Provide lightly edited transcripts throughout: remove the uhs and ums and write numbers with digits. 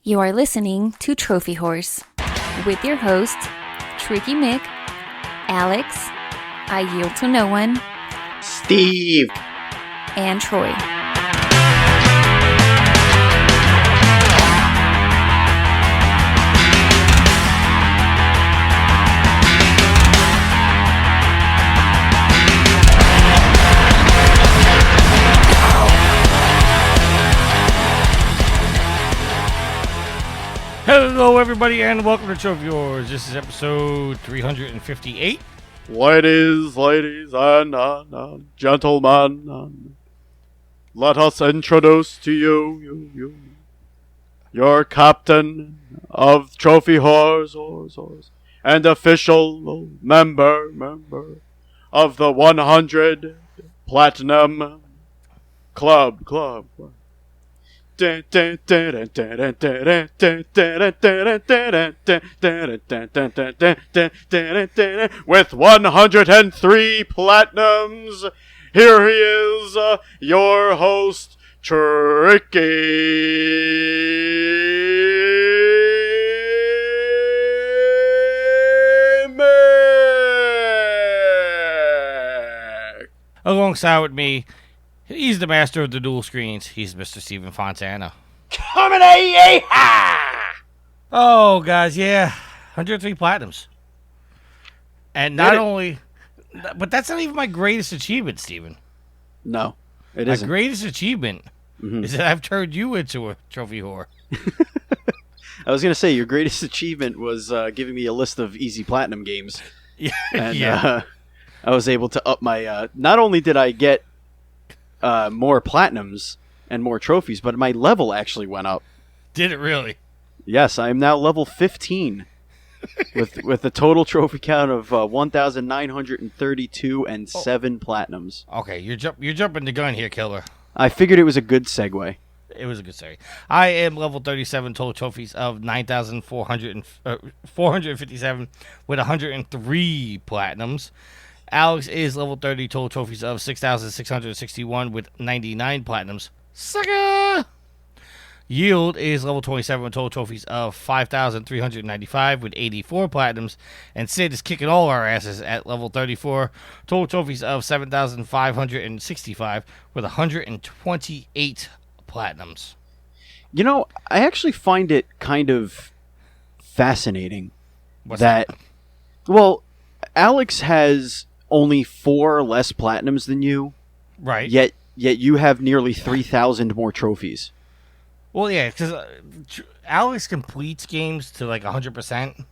You are listening to Trophy Horse with your hosts, Tricky Mick, Alex, I Yield to No One, Steve, and Troy. Hello, everybody, and welcome to Trophy Wars. This is episode 358. ladies, and gentlemen, let us introduce to you your captain of Trophy Horse, and official member of the 100 Platinum Club. With 103 platinums, here he is, your host, Tricky Mick. Alongside with me, he's the master of the dual screens. He's Mr. Steven Fontana. Coming at you! Oh, guys, yeah. 103 platinums. And not only... But that's not even my greatest achievement, Steven. No, it My isn't. greatest achievement is that I've turned you into a trophy whore. I was going to say, your greatest achievement was giving me a list of easy platinum games. Yeah. And yeah. I was able to up my... not only did I get more platinums and more trophies, but my level actually went up. Did it really? Yes, I am now level 15 with a total trophy count of 1,932 and 7 platinums. Okay, you're jumping the gun here, killer. I figured it was a good segue. It was a good series. I am level 37, total trophies of 9,457 with 103 platinums. Alex is level 30, total trophies of 6,661 with 99 platinums. Sucker! Yield is level 27 with total trophies of 5,395 with 84 platinums. And Sid is kicking all our asses at level 34, total trophies of 7,565 with 128 platinums. You know, I actually find it kind of fascinating that, well, Alex has only 4 less platinums than you, right? Yet you have nearly 3,000 more trophies. Well, yeah, because Alex completes games to like 100%.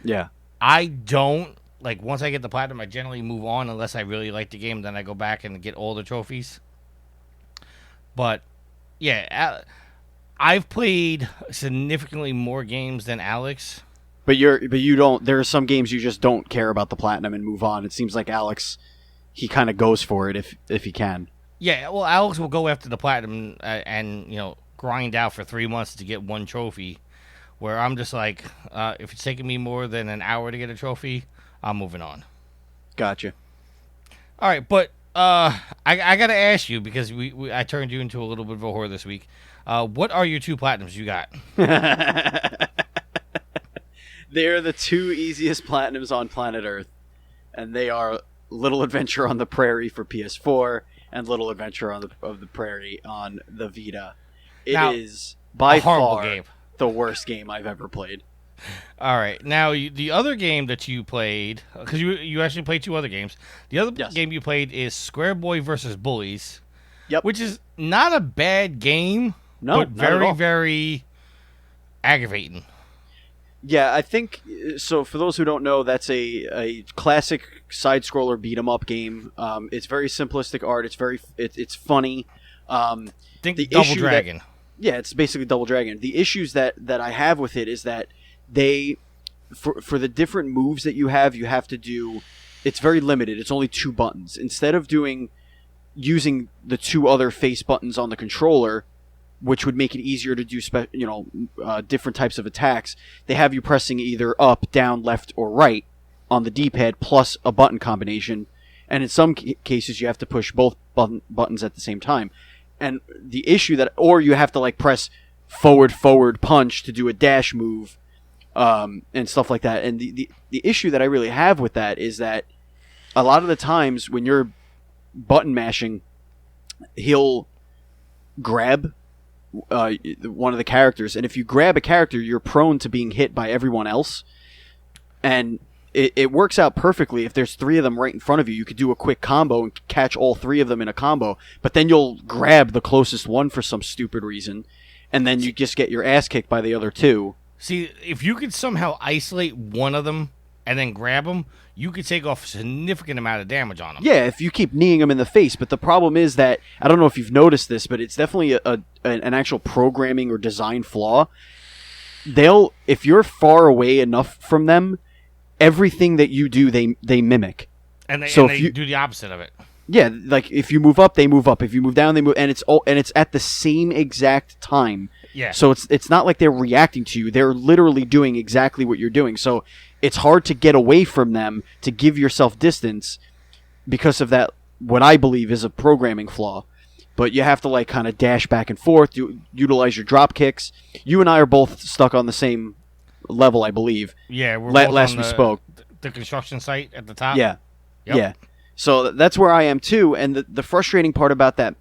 Yeah. I don't. Like, once I get the platinum, I generally move on unless I really like the game. Then I go back and get all the trophies. But, yeah, I've played significantly more games than Alex. But you don't. There are some games you just don't care about the platinum and move on. It seems like Alex, he kind of goes for it if he can. Yeah, well, Alex will go after the platinum and grind out for 3 months to get one trophy. Where I'm just like, if it's taking me more than an hour to get a trophy, I'm moving on. Gotcha. All right, but I gotta ask you because I turned you into a little bit of a whore this week. What are your 2 platinums you got? They're the 2 easiest platinums on planet Earth, and they are Little Adventure on the Prairie for PS4 and Little Adventure on the Prairie on the Vita. It is by far game. the worst game I've ever played. All right, now the other game that you played, because you actually played 2 other games. The other game you played is Square Boy versus Bullies. Yep. Which is not a bad game, but very, very aggravating. Yeah, I think, so for those who don't know, that's a classic side-scroller beat-em-up game. It's very simplistic art. It's funny. Think the Double Dragon. It's basically Double Dragon. The issues that I have with it is that for the different moves that you have to do, it's very limited. It's only 2 buttons. Instead of using the 2 other face buttons on the controller, which would make it easier to do different types of attacks, they have you pressing either up, down, left, or right on the D-pad plus a button combination, and in some cases you have to push both buttons at the same time. And the issue or you have to press forward punch to do a dash move, and stuff like that. And the issue that I really have with that is that a lot of the times when you're button mashing, he'll grab one of the characters, and if you grab a character, you're prone to being hit by everyone else. And it works out perfectly if there's 3 of them right in front of you. You could do a quick combo and catch all 3 of them in a combo, but then you'll grab the closest one for some stupid reason, and then you just get your ass kicked by the other 2. See, if you could somehow isolate one of them and then grab them, you could take off a significant amount of damage on them. Yeah, if you keep kneeing them in the face. But the problem is that, I don't know if you've noticed this, but it's definitely an actual programming or design flaw. If you're far away enough from them, everything that you do, they mimic. And they do the opposite of it. Yeah, like if you move up, they move up. If you move down, they move, and it's at the same exact time. Yeah. So it's not like they're reacting to you. They're literally doing exactly what you're doing. So it's hard to get away from them, to give yourself distance, because of that, what I believe is a programming flaw. But you have to like kind of dash back and forth, utilize your drop kicks. You and I are both stuck on the same level, I believe. Yeah, we're both last on we spoke. The construction site at the top. Yeah. Yep. Yeah. So that's where I am too, and the frustrating part about that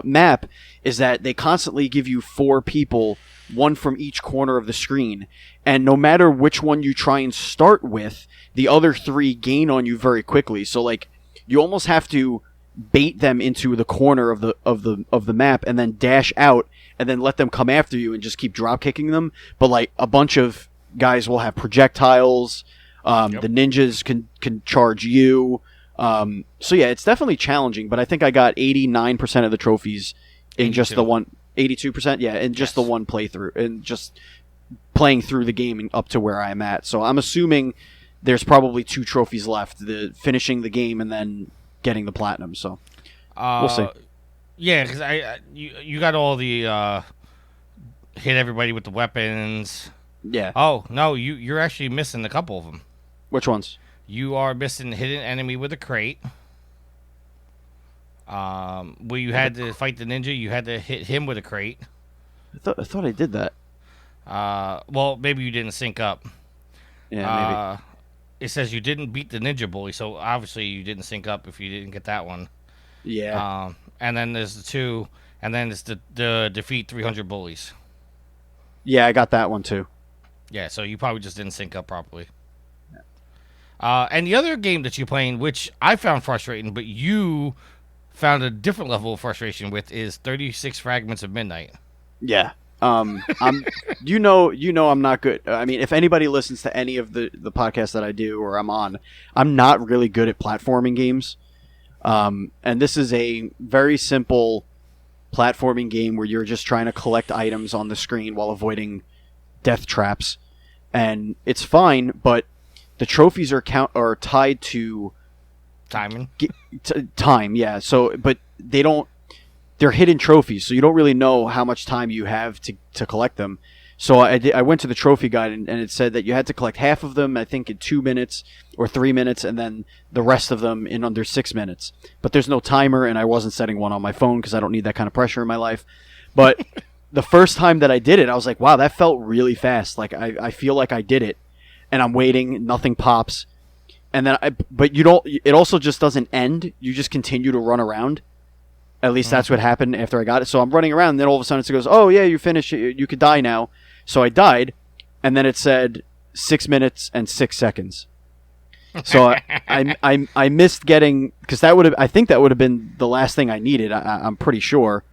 map is that they constantly give you 4 people, one from each corner of the screen, and no matter which one you try and start with, the other 3 gain on you very quickly. So like you almost have to bait them into the corner of the map and then dash out and then let them come after you and just keep drop kicking them. But like a bunch of guys will have projectiles. The ninjas can charge you. So yeah, it's definitely challenging, but I think I got 89% of the trophies in 82. just the one, 82%, yeah, in just the one playthrough, and just playing through the game and up to where I am at. So I'm assuming there's probably 2 trophies left, finishing the game and then getting the platinum. So we'll see. Yeah, because you got all the hit everybody with the weapons. Yeah. Oh no, you're actually missing a couple of them. Which ones? You are missing hidden enemy with a crate. Where you had to fight the ninja, you had to hit him with a crate. I thought I did that. Well, maybe you didn't sync up. Yeah, maybe. It says you didn't beat the ninja bully, so obviously you didn't sync up if you didn't get that one. Yeah. And then there's the 2, and then it's the defeat 300 bullies. Yeah, I got that one too. Yeah, so you probably just didn't sync up properly. And the other game that you're playing, which I found frustrating, but you found a different level of frustration with, is 36 Fragments of Midnight. Yeah. I'm you know I'm not good. I mean, if anybody listens to any of the podcasts that I do or I'm on, I'm not really good at platforming games. And this is a very simple platforming game where you're just trying to collect items on the screen while avoiding death traps. And it's fine, but the trophies are tied to Timing? time, yeah. So, but they're hidden trophies, so you don't really know how much time you have to collect them. So I went to the trophy guide, and it said that you had to collect half of them, I think, in 2 minutes or 3 minutes, and then the rest of them in under 6 minutes. But there's no timer, and I wasn't setting one on my phone because I don't need that kind of pressure in my life. But the first time that I did it, I was like, wow, that felt really fast. Like, I feel like I did it, and I'm waiting, nothing pops. And then but you don't, it also just doesn't end. You just continue to run around. At least that's what happened after I got it. So I'm running around, and then all of a sudden it goes, oh, yeah, you finished. You could die now. So I died, and then it said 6 minutes and 6 seconds. So I missed getting, because I think that would have been the last thing I needed. I'm pretty sure,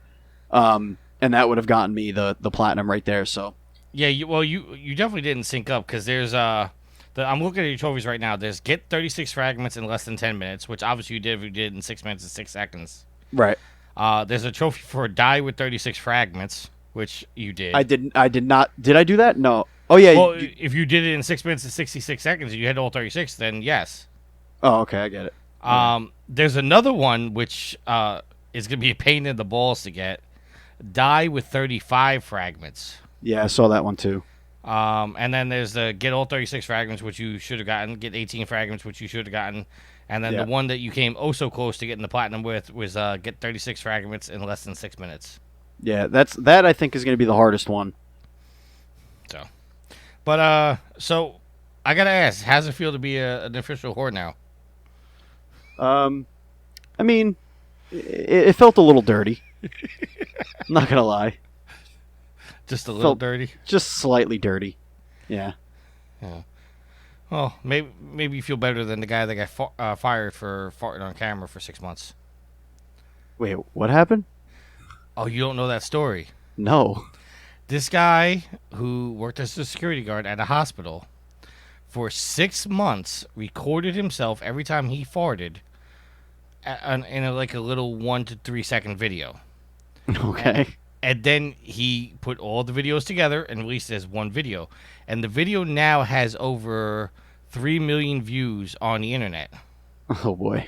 and that would have gotten me the platinum right there. So yeah, you definitely didn't sync up, because there's I'm looking at your trophies right now. There's get 36 fragments in less than 10 minutes, which obviously you did in 6 minutes and 6 seconds. Right. There's a trophy for die with 36 fragments, which you did. I did not. Did I do that? No. Oh yeah. Well, if you did it in 6 minutes and 66 seconds, and you had all 36, then yes. Oh, okay, I get it. There's another one which is gonna be a pain in the balls to get. Die with 35 fragments. Yeah, I saw that one too. And then there's the get all 36 fragments, which you should have gotten. Get 18 fragments, which you should have gotten. And then the one that you came oh so close to getting the platinum with was get 36 fragments in less than 6 minutes. Yeah, that I think is going to be the hardest one. So I gotta ask, how's it feel to be an official whore now? I mean, it felt a little dirty. I'm not gonna lie. Just a little dirty. Just slightly dirty. Yeah. Well, maybe you feel better than the guy that got fired for farting on camera for 6 months. Wait, what happened? Oh, you don't know that story? No. This guy who worked as a security guard at a hospital for 6 months recorded himself every time he farted in a little 1 to 3 second video. Okay. And then he put all the videos together and released it as one video. And the video now has over 3 million views on the internet. Oh, boy.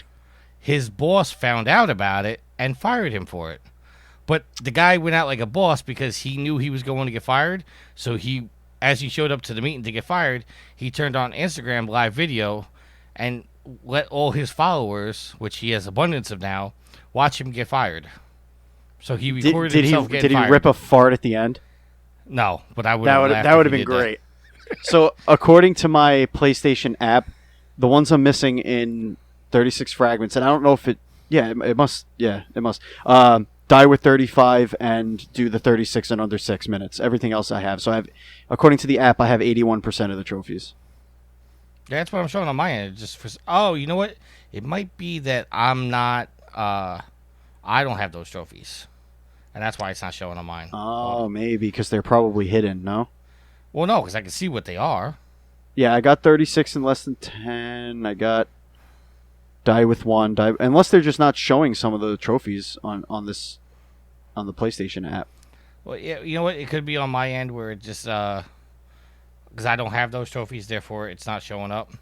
His boss found out about it and fired him for it. But the guy went out like a boss because he knew he was going to get fired. So as he showed up to the meeting to get fired, he turned on Instagram live video and let all his followers, which he has abundance of now, watch him get fired. So he recorded himself getting fired. Did he rip a fart at the end? No, but I would. That would have been great. So, according to my PlayStation app, the ones I'm missing in 36 fragments, and I don't know if it. Yeah, it must. Yeah, it must. Die with 35 and do the 36 in under 6 minutes. Everything else I have. So I have, according to the app, I have 81% of the trophies. Yeah, that's what I'm showing on my end. You know what? It might be that I'm not. I don't have those trophies. And that's why it's not showing on mine. Oh, maybe, because they're probably hidden, no? Well, no, because I can see what they are. Yeah, I got 36 in less than 10. I got die with 1. Unless they're just not showing some of the trophies on the PlayStation app. Well, yeah, you know what? It could be on my end where it just... because I don't have those trophies, therefore it's not showing up.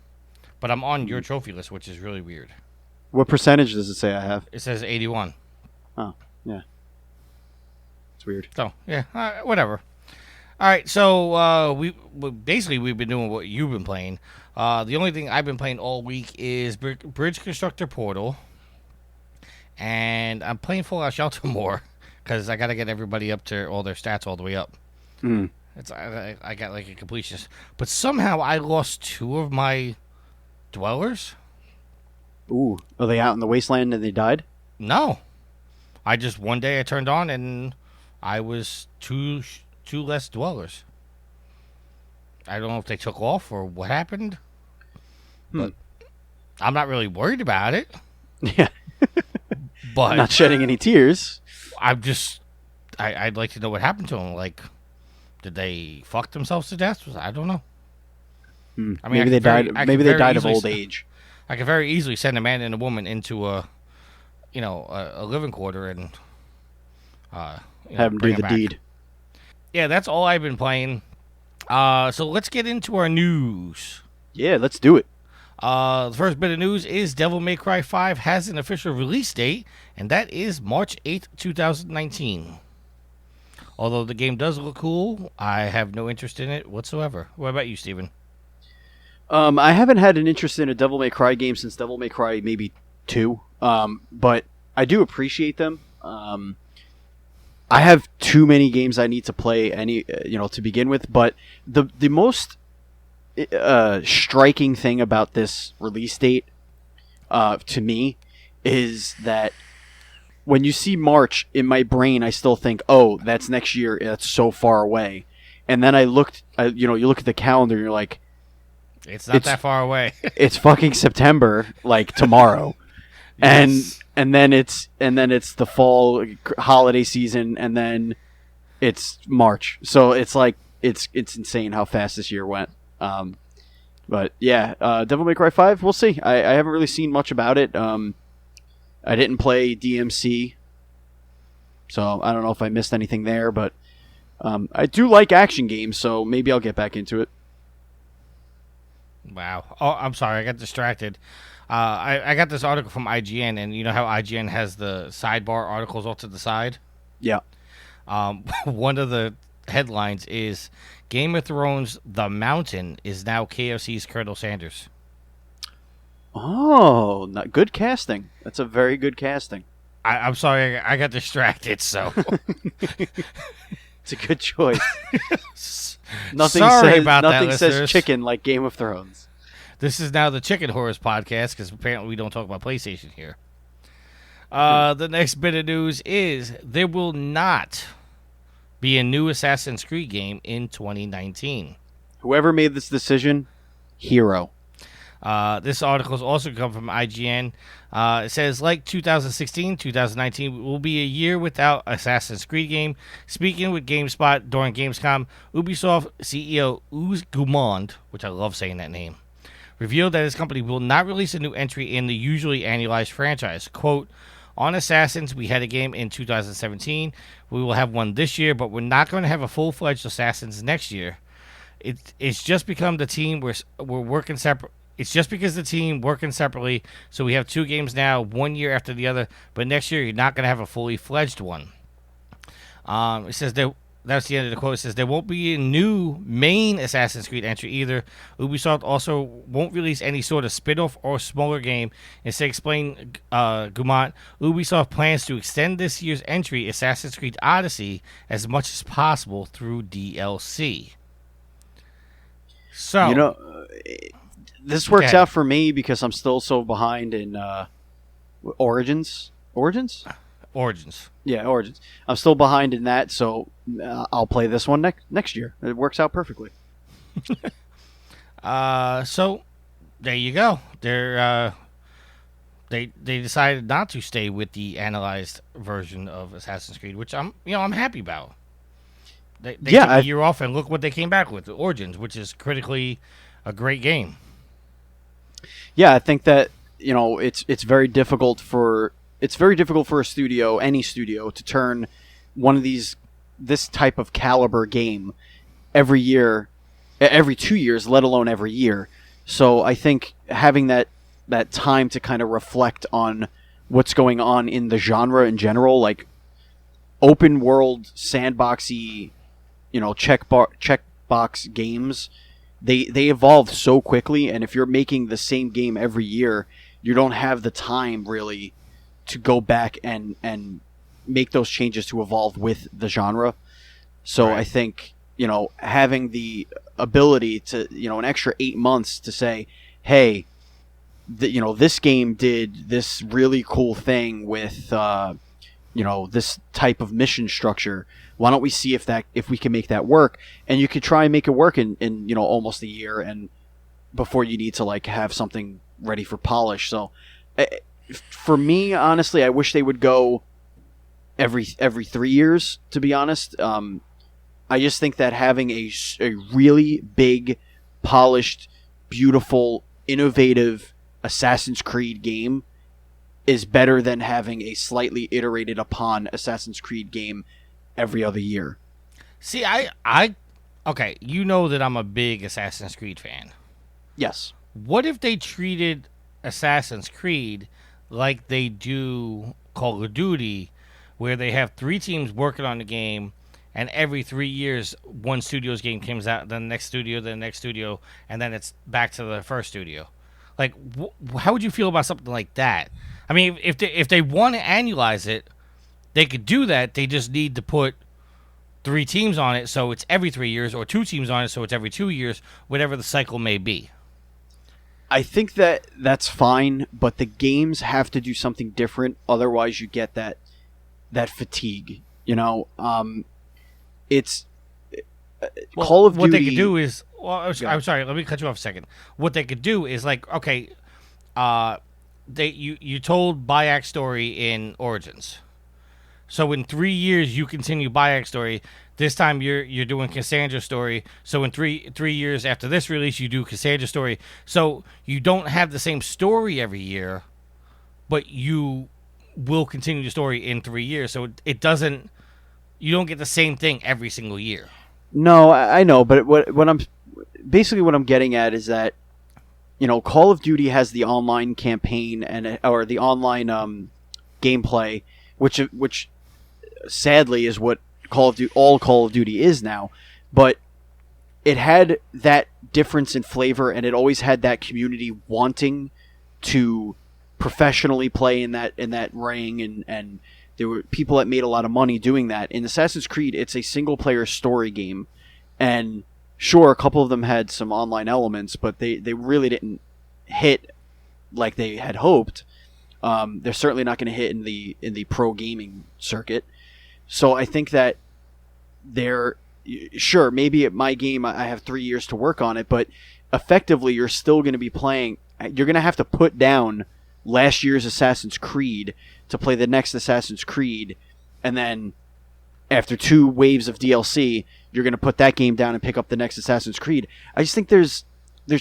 But I'm on your trophy list, which is really weird. What percentage does it say I have? It says 81. Oh, yeah. It's weird. So, yeah, whatever. All right, so we've been doing what you've been playing. The only thing I've been playing all week is Bridge Constructor Portal. And I'm playing Fallout Shelter more because I got to get everybody up to all their stats all the way up. Mm. I got like a completionist. But somehow I lost 2 of my dwellers. Ooh. Are they out in the wasteland and they died? No. One day I turned on and I was two less dwellers. I don't know if they took off or what happened. But I'm not really worried about it. Yeah. But not shedding any tears. I'd like to know what happened to them. Like, did they fuck themselves to death? I don't know. I mean, maybe they died of old age. I could very easily send a man and a woman into a living quarter and have them do the deed. Yeah, that's all I've been playing. So let's get into our news. Yeah, let's do it. The first bit of news is Devil May Cry 5 has an official release date, and that is March 8th, 2019. Although the game does look cool, I have no interest in it whatsoever. What about you, Steven? I haven't had an interest in a Devil May Cry game since Devil May Cry maybe 2, but I do appreciate them. I have too many games I need to play to begin with, but the most striking thing about this release date to me is that when you see March in my brain, I still think, oh, that's next year. That's so far away. And then you look at the calendar and you're like, it's not that far away. It's fucking September, like tomorrow. Yes. And then it's the fall holiday season, and then it's March. So it's like it's insane how fast this year went. But yeah, Devil May Cry 5, we'll see. I haven't really seen much about it. I didn't play DMC, so I don't know if I missed anything there. But I do like action games, so maybe I'll get back into it. Wow. Oh, I'm sorry. I got distracted. I got this article from IGN, and you know how IGN has the sidebar articles off to the side? Yeah. One of the headlines is Game of Thrones The Mountain is now KFC's Colonel Sanders. Oh, good casting. That's a very good casting. I'm sorry, I got distracted. So It's a good choice. Sorry about that, nothing says listeners. chicken like Game of Thrones. This is now the Chicken Horrors podcast because apparently we don't talk about PlayStation here. The next bit of news is there will not be a new Assassin's Creed game in 2019. Whoever made this decision, hero. This article has also come from IGN. It says, like 2016, 2019 will be a year without Assassin's Creed game. Speaking with GameSpot during Gamescom, Ubisoft CEO Yves Guillemot, which I love saying that name, revealed that his company will not release a new entry in the usually annualized franchise. Quote, on Assassins, we had a game in 2017. We will have one this year, but we're not going to have a full-fledged Assassins next year. It's just become the team we're working separate. It's just because the team working separately, so we have two games now, one year after the other, but next year you're not going to have a fully fledged one. It says that's the end of the quote. It says there won't be a new main Assassin's Creed entry either. Ubisoft also won't release any sort of spin-off or smaller game. Instead, explained Guillemot, Ubisoft plans to extend this year's entry, Assassin's Creed Odyssey, as much as possible through DLC. So, this works out for me because I'm still so behind in Origins. Origins? Origins. Yeah, Origins. I'm still behind in that, so I'll play this one next year. It works out perfectly. So there you go. They decided not to stay with the analyzed version of Assassin's Creed, which I'm happy about. They took a year off, and look what they came back with, Origins, which is critically a great game. Yeah, I think that it's very difficult for a studio, any studio, to turn one of this type of caliber game every 2 years, let alone every year. So I think having that time to kind of reflect on what's going on in the genre in general, like open world, sandboxy, checkbox games, they evolve so quickly, and if you're making the same game every year, you don't have the time really to go back and make those changes to evolve with the genre. So right. I think, having the ability to, an extra 8 months to say, hey, this game did this really cool thing with, this type of mission structure. Why don't we see if we can make that work? And you could try and make it work in almost a year, and before you need to have something ready for polish. So for me, honestly, I wish they would go every 3 years, to be honest. I just think that having a really big, polished, beautiful, innovative Assassin's Creed game is better than having a slightly iterated upon Assassin's Creed game every other year. See, okay, that I'm a big Assassin's Creed fan. Yes. What if they treated Assassin's Creed like they do Call of Duty, where they have 3 teams working on the game, and every 3 years, one studio's game comes out, then the next studio, and then it's back to the first studio? Like, how would you feel about something like that? I mean, if they want to annualize it, they could do that. They just need to put 3 teams on it, so it's every 3 years, or 2 teams on it, so it's every 2 years, whatever the cycle may be. I think that's fine, but the games have to do something different. Otherwise, you get that fatigue. It's Call of Duty. What they could do is, I'm sorry, let me cut you off a second. What they could do is okay, you told Bayek's story in Origins, so in 3 years you continue Bayek's story. This time you're doing Cassandra's story. So in three years after this release, you do Cassandra's story. So you don't have the same story every year, but you will continue the story in 3 years. So you don't get the same thing every single year. No, I know, but what I'm getting at is that, Call of Duty has the online campaign or the online gameplay, which sadly is what all Call of Duty is now, but it had that difference in flavor, and it always had that community wanting to professionally play in that ring, and there were people that made a lot of money doing that. In Assassin's Creed, it's a single player story game, and sure, a couple of them had some online elements, but they really didn't hit like they had hoped. They're certainly not going to hit in the pro gaming circuit. So I think that sure, maybe at my game I have 3 years to work on it, but effectively you're still going to be playing. You're going to have to put down last year's Assassin's Creed to play the next Assassin's Creed, and then after 2 waves of DLC, you're going to put that game down and pick up the next Assassin's Creed. I just think there's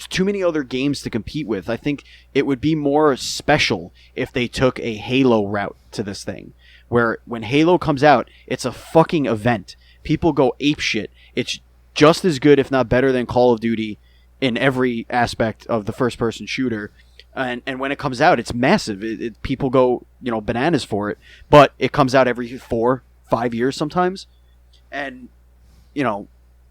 too many other games to compete with. I think it would be more special if they took a Halo route to this thing, where when Halo comes out, it's a fucking event. People go apeshit. It's just as good, if not better, than Call of Duty in every aspect of the first-person shooter. And when it comes out, it's massive. People go bananas for it. But it comes out every 4-5 years sometimes. And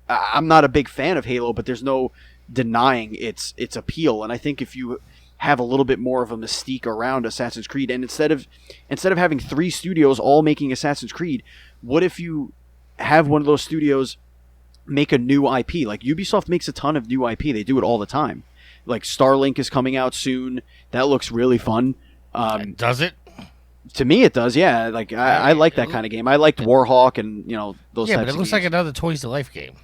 I'm not a big fan of Halo, but there's no denying its appeal. And I think if you have a little bit more of a mystique around Assassin's Creed, and instead of having 3 studios all making Assassin's Creed, what if you have one of those studios make a new IP? Like Ubisoft makes a ton of new IP. They do it all the time. Like Starlink is coming out soon. That looks really fun. Does it? To me, it does. Yeah, like I like that kind of game. I liked Warhawk and those. Yeah, types but it of looks games. like another Toys to Life game.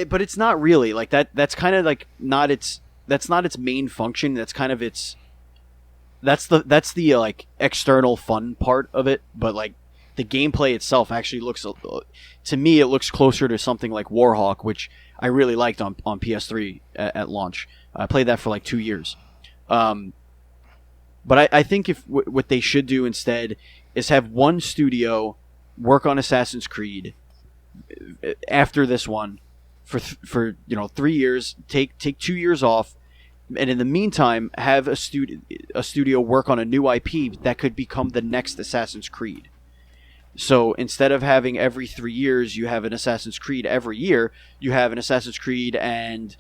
But it's not really like that. That's kind of like not its. That's not its main function. That's kind of its. That's the like external fun part of it. But like the gameplay itself actually looks, to me, it looks closer to something like Warhawk, which I really liked on PS3 at launch. I played that for like 2 years. But I think if what they should do instead is have one studio work on Assassin's Creed after this one for 3 years, take 2 years off, and in the meantime have a studio work on a new IP that could become the next Assassin's Creed. So instead of having every 3 years you have an Assassin's Creed every year, you have an Assassin's Creed and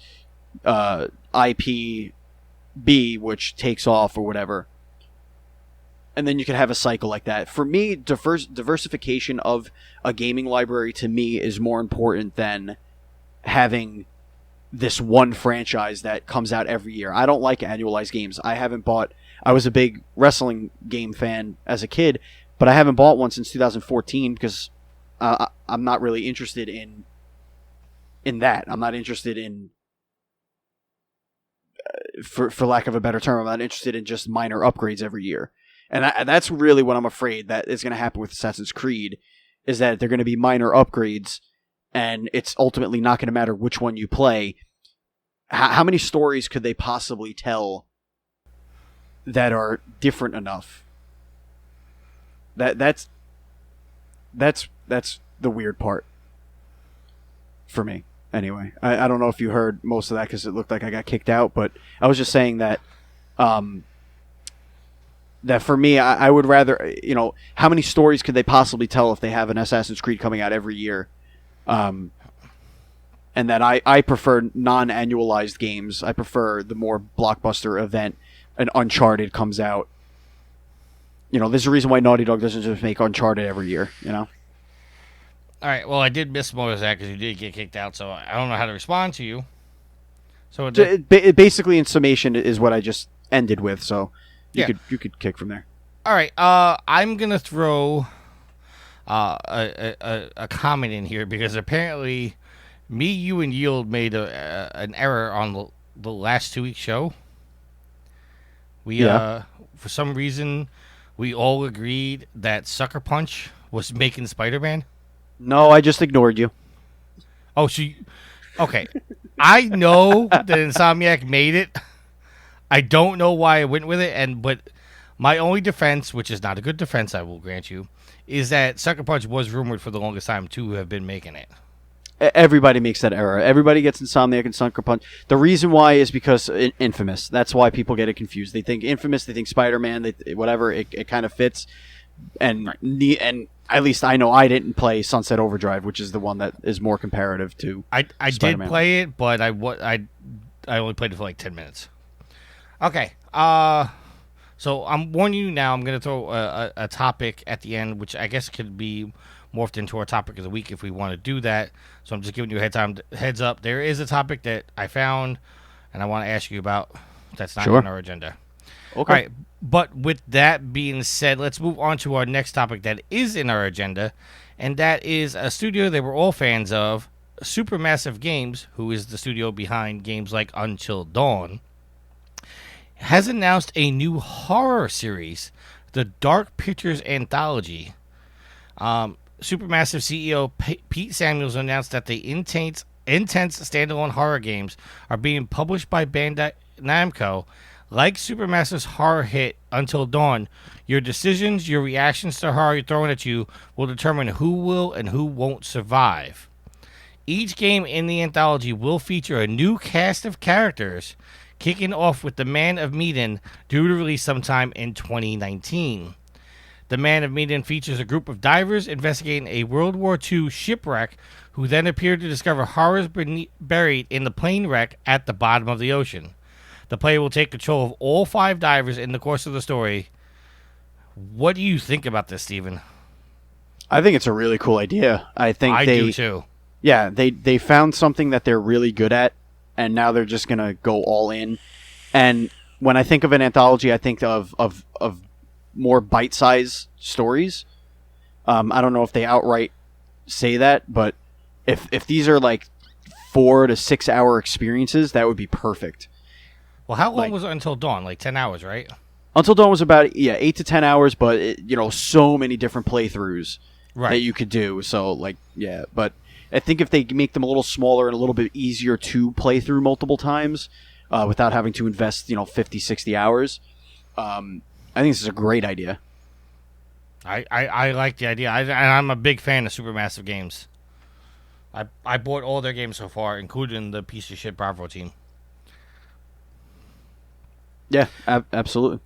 IP B, which takes off or whatever. And then you could have a cycle like that. For me, diversification of a gaming library to me is more important than having this one franchise that comes out every year. I don't like annualized games. I was a big wrestling game fan as a kid, but I haven't bought one since 2014 because I'm not really interested in that. I'm not interested in, for lack of a better term, I'm not interested in just minor upgrades every year. And that's really what I'm afraid that is going to happen with Assassin's Creed, is that they're going to be minor upgrades, and it's ultimately not going to matter which one you play. How many stories could they possibly tell that are different enough? That's the weird part for me. Anyway, I don't know if you heard most of that because it looked like I got kicked out, but I was just saying that that for me, I would rather, how many stories could they possibly tell if they have an Assassin's Creed coming out every year? And that I prefer non-annualized games. I prefer the more blockbuster event. An Uncharted comes out. There's a reason why Naughty Dog doesn't just make Uncharted every year, All right, well, I did miss most of that because you did get kicked out, so I don't know how to respond to you. So basically, in summation, is what I just ended with, so you could kick from there. All right, I'm going to throw a comment in here because apparently me, you, and Yield made an error on the last 2 week show. We for some reason, we all agreed that Sucker Punch was making Spider-Man. No, I just ignored you. Oh, okay. I know that Insomniac made it. I don't know why I went with it, but my only defense, which is not a good defense, I will grant you, is that Sucker Punch was rumored for the longest time to have been making it. Everybody makes that error. Everybody gets Insomniac and Sucker Punch. The reason why is because Infamous. That's why people get it confused. They think Infamous, they think Spider-Man, whatever. It kind of fits. And at least I know I didn't play Sunset Overdrive, which is the one that is more comparative to I Spider-Man. did play it, but I only played it for like 10 minutes. Okay. So I'm warning you now. I'm going to throw a topic at the end, which I guess could be morphed into our topic of the week if we want to do that. So I'm just giving you a heads up. There is a topic that I found and I want to ask you about that's not on our agenda. Okay. All right. But with that being said, let's move on to our next topic that is in our agenda, and that is a studio that we're all fans of, Supermassive Games, who is the studio behind games like Until Dawn, has announced a new horror series, the Dark Pictures Anthology. Supermassive CEO Pete Samuels announced that the intense standalone horror games are being published by Bandai Namco. Like Supermassive's horror hit Until Dawn, your decisions, your reactions to horror thrown at you will determine who will and who won't survive. Each game in the anthology will feature a new cast of characters, kicking off with The Man of Medan, due to release sometime in 2019. The Man of Medan features a group of divers investigating a World War II shipwreck who then appear to discover horrors buried in the plane wreck at the bottom of the ocean. The player will take control of all 5 divers in the course of the story. What do you think about this, Steven? I think it's a really cool idea. I do too. Yeah, they found something that they're really good at, and now they're just going to go all in. And when I think of an anthology, I think of more bite-sized stories. I don't know if they outright say that, but if these are like 4 to 6 hour experiences, that would be perfect. Well, how long was it Until Dawn? Like 10 hours, right? Until Dawn was about 8 to 10 hours, but so many different playthroughs that you could do. So but I think if they make them a little smaller and a little bit easier to play through multiple times without having to invest 50, 60 hours, I think this is a great idea. I like the idea. I'm a big fan of Supermassive Games. I bought all their games so far, including the piece of shit Bravo team. Yeah, absolutely.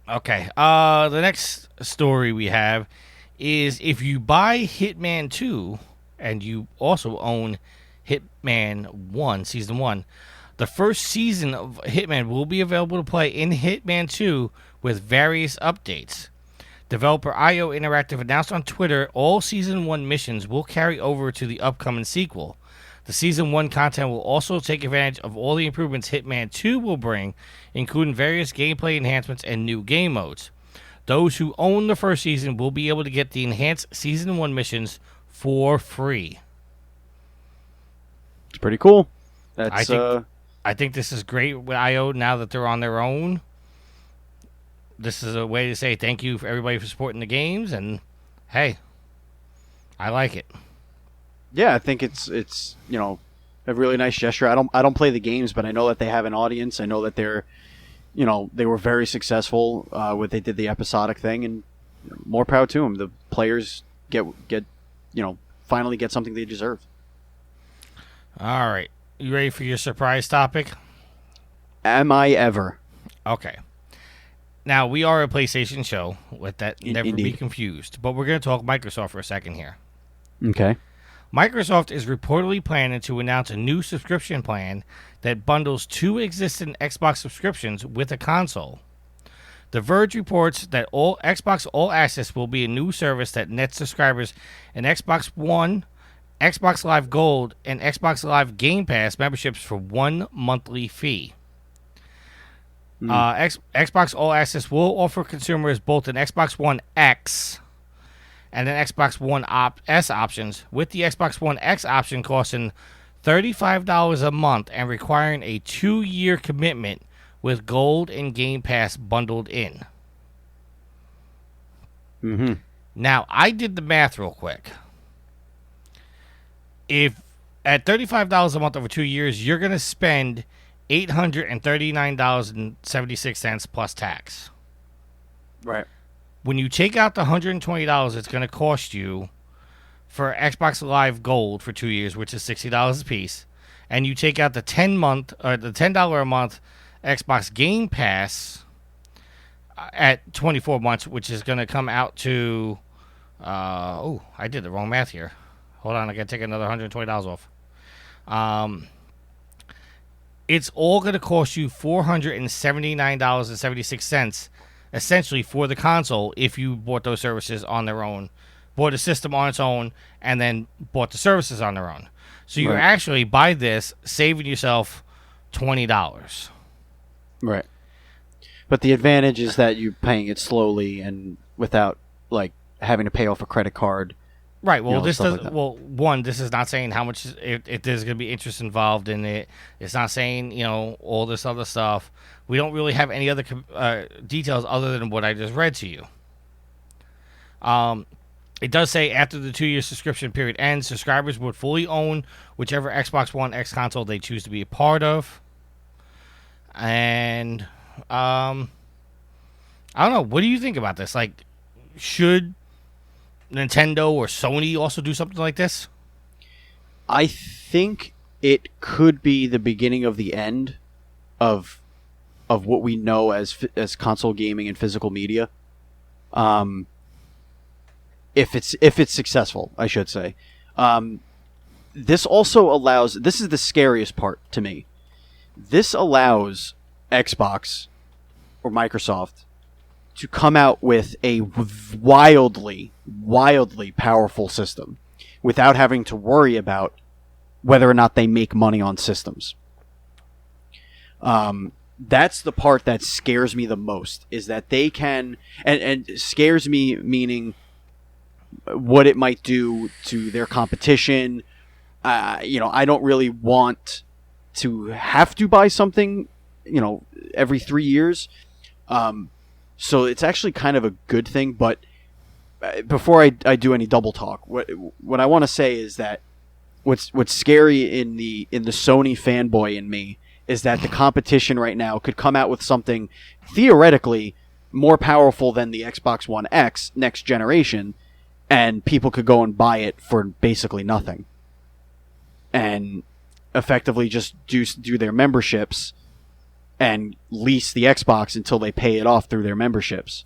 Okay. The next story we have is if you buy Hitman 2 and you also own Hitman 1, Season 1, the first season of Hitman will be available to play in Hitman 2 with various updates. Developer IO Interactive announced on Twitter all Season 1 missions will carry over to the upcoming sequel. The Season 1 content will also take advantage of all the improvements Hitman 2 will bring, including various gameplay enhancements and new game modes. Those who own the first season will be able to get the enhanced Season 1 missions for free. It's pretty cool. I think this is great with IO now that they're on their own. This is a way to say thank you for everybody for supporting the games, and hey, I like it. Yeah, I think it's a really nice gesture. I don't play the games, but I know that they have an audience. I know that they're they were very successful when they did the episodic thing, and more power to them. The players get finally get something they deserve. All right, you ready for your surprise topic? Am I ever? Okay. Now we are a PlayStation show. Let that never be confused. But we're going to talk Microsoft for a second here. Okay. Microsoft is reportedly planning to announce a new subscription plan that bundles 2 existing Xbox subscriptions with a console. The Verge reports that all Xbox All Access will be a new service that nets subscribers an Xbox One, Xbox Live Gold, and Xbox Live Game Pass memberships for 1 monthly fee. Xbox All Access will offer consumers both an Xbox One X and an Xbox One S options, with the Xbox One X option costing $35 a month and requiring a 2-year commitment with Gold and Game Pass bundled in. Mm-hmm. Now, I did the math real quick. If at $35 a month over 2 years, you're going to spend $839.76 plus tax. Right. When you take out the $120 it's going to cost you for Xbox Live Gold for 2 years, which is $60 a piece, and you take out the $10 a month Xbox Game Pass at 24 months, which is going to come out to I did the wrong math here. Hold on, I got to take another $120 off. It's all going to cost you $479.76, essentially for the console if you bought those services on their own, bought a system on its own, and then bought the services on their own. So you're actually, by this, saving yourself $20. Right. But the advantage is that you're paying it slowly and without like having to pay off a credit card. Right. Well, this does. Like one, this is not saying how much if there's going to be interest involved in it. It's not saying all this other stuff. We don't really have any other details other than what I just read to you. It does say after the 2-year subscription period ends, subscribers would fully own whichever Xbox One X console they choose to be a part of. And I don't know. What do you think about this? Like, should Nintendo or Sony also do something like this? I think it could be the beginning of the end of what we know as console gaming and physical media. If it's successful, I should say. This also allows. This is the scariest part to me. This allows Xbox or Microsoft to come out with a wildly powerful system without having to worry about whether or not they make money on systems. That's the part that scares me the most, is that they can, and scares me meaning what it might do to their competition. I don't really want to have to buy something, every 3 years. So it's actually kind of a good thing. But before I do any double talk, what I want to say is that what's scary in the Sony fanboy in me is that the competition right now could come out with something theoretically more powerful than the Xbox One X next generation, and people could go and buy it for basically nothing, and effectively just do their memberships and lease the Xbox until they pay it off through their memberships.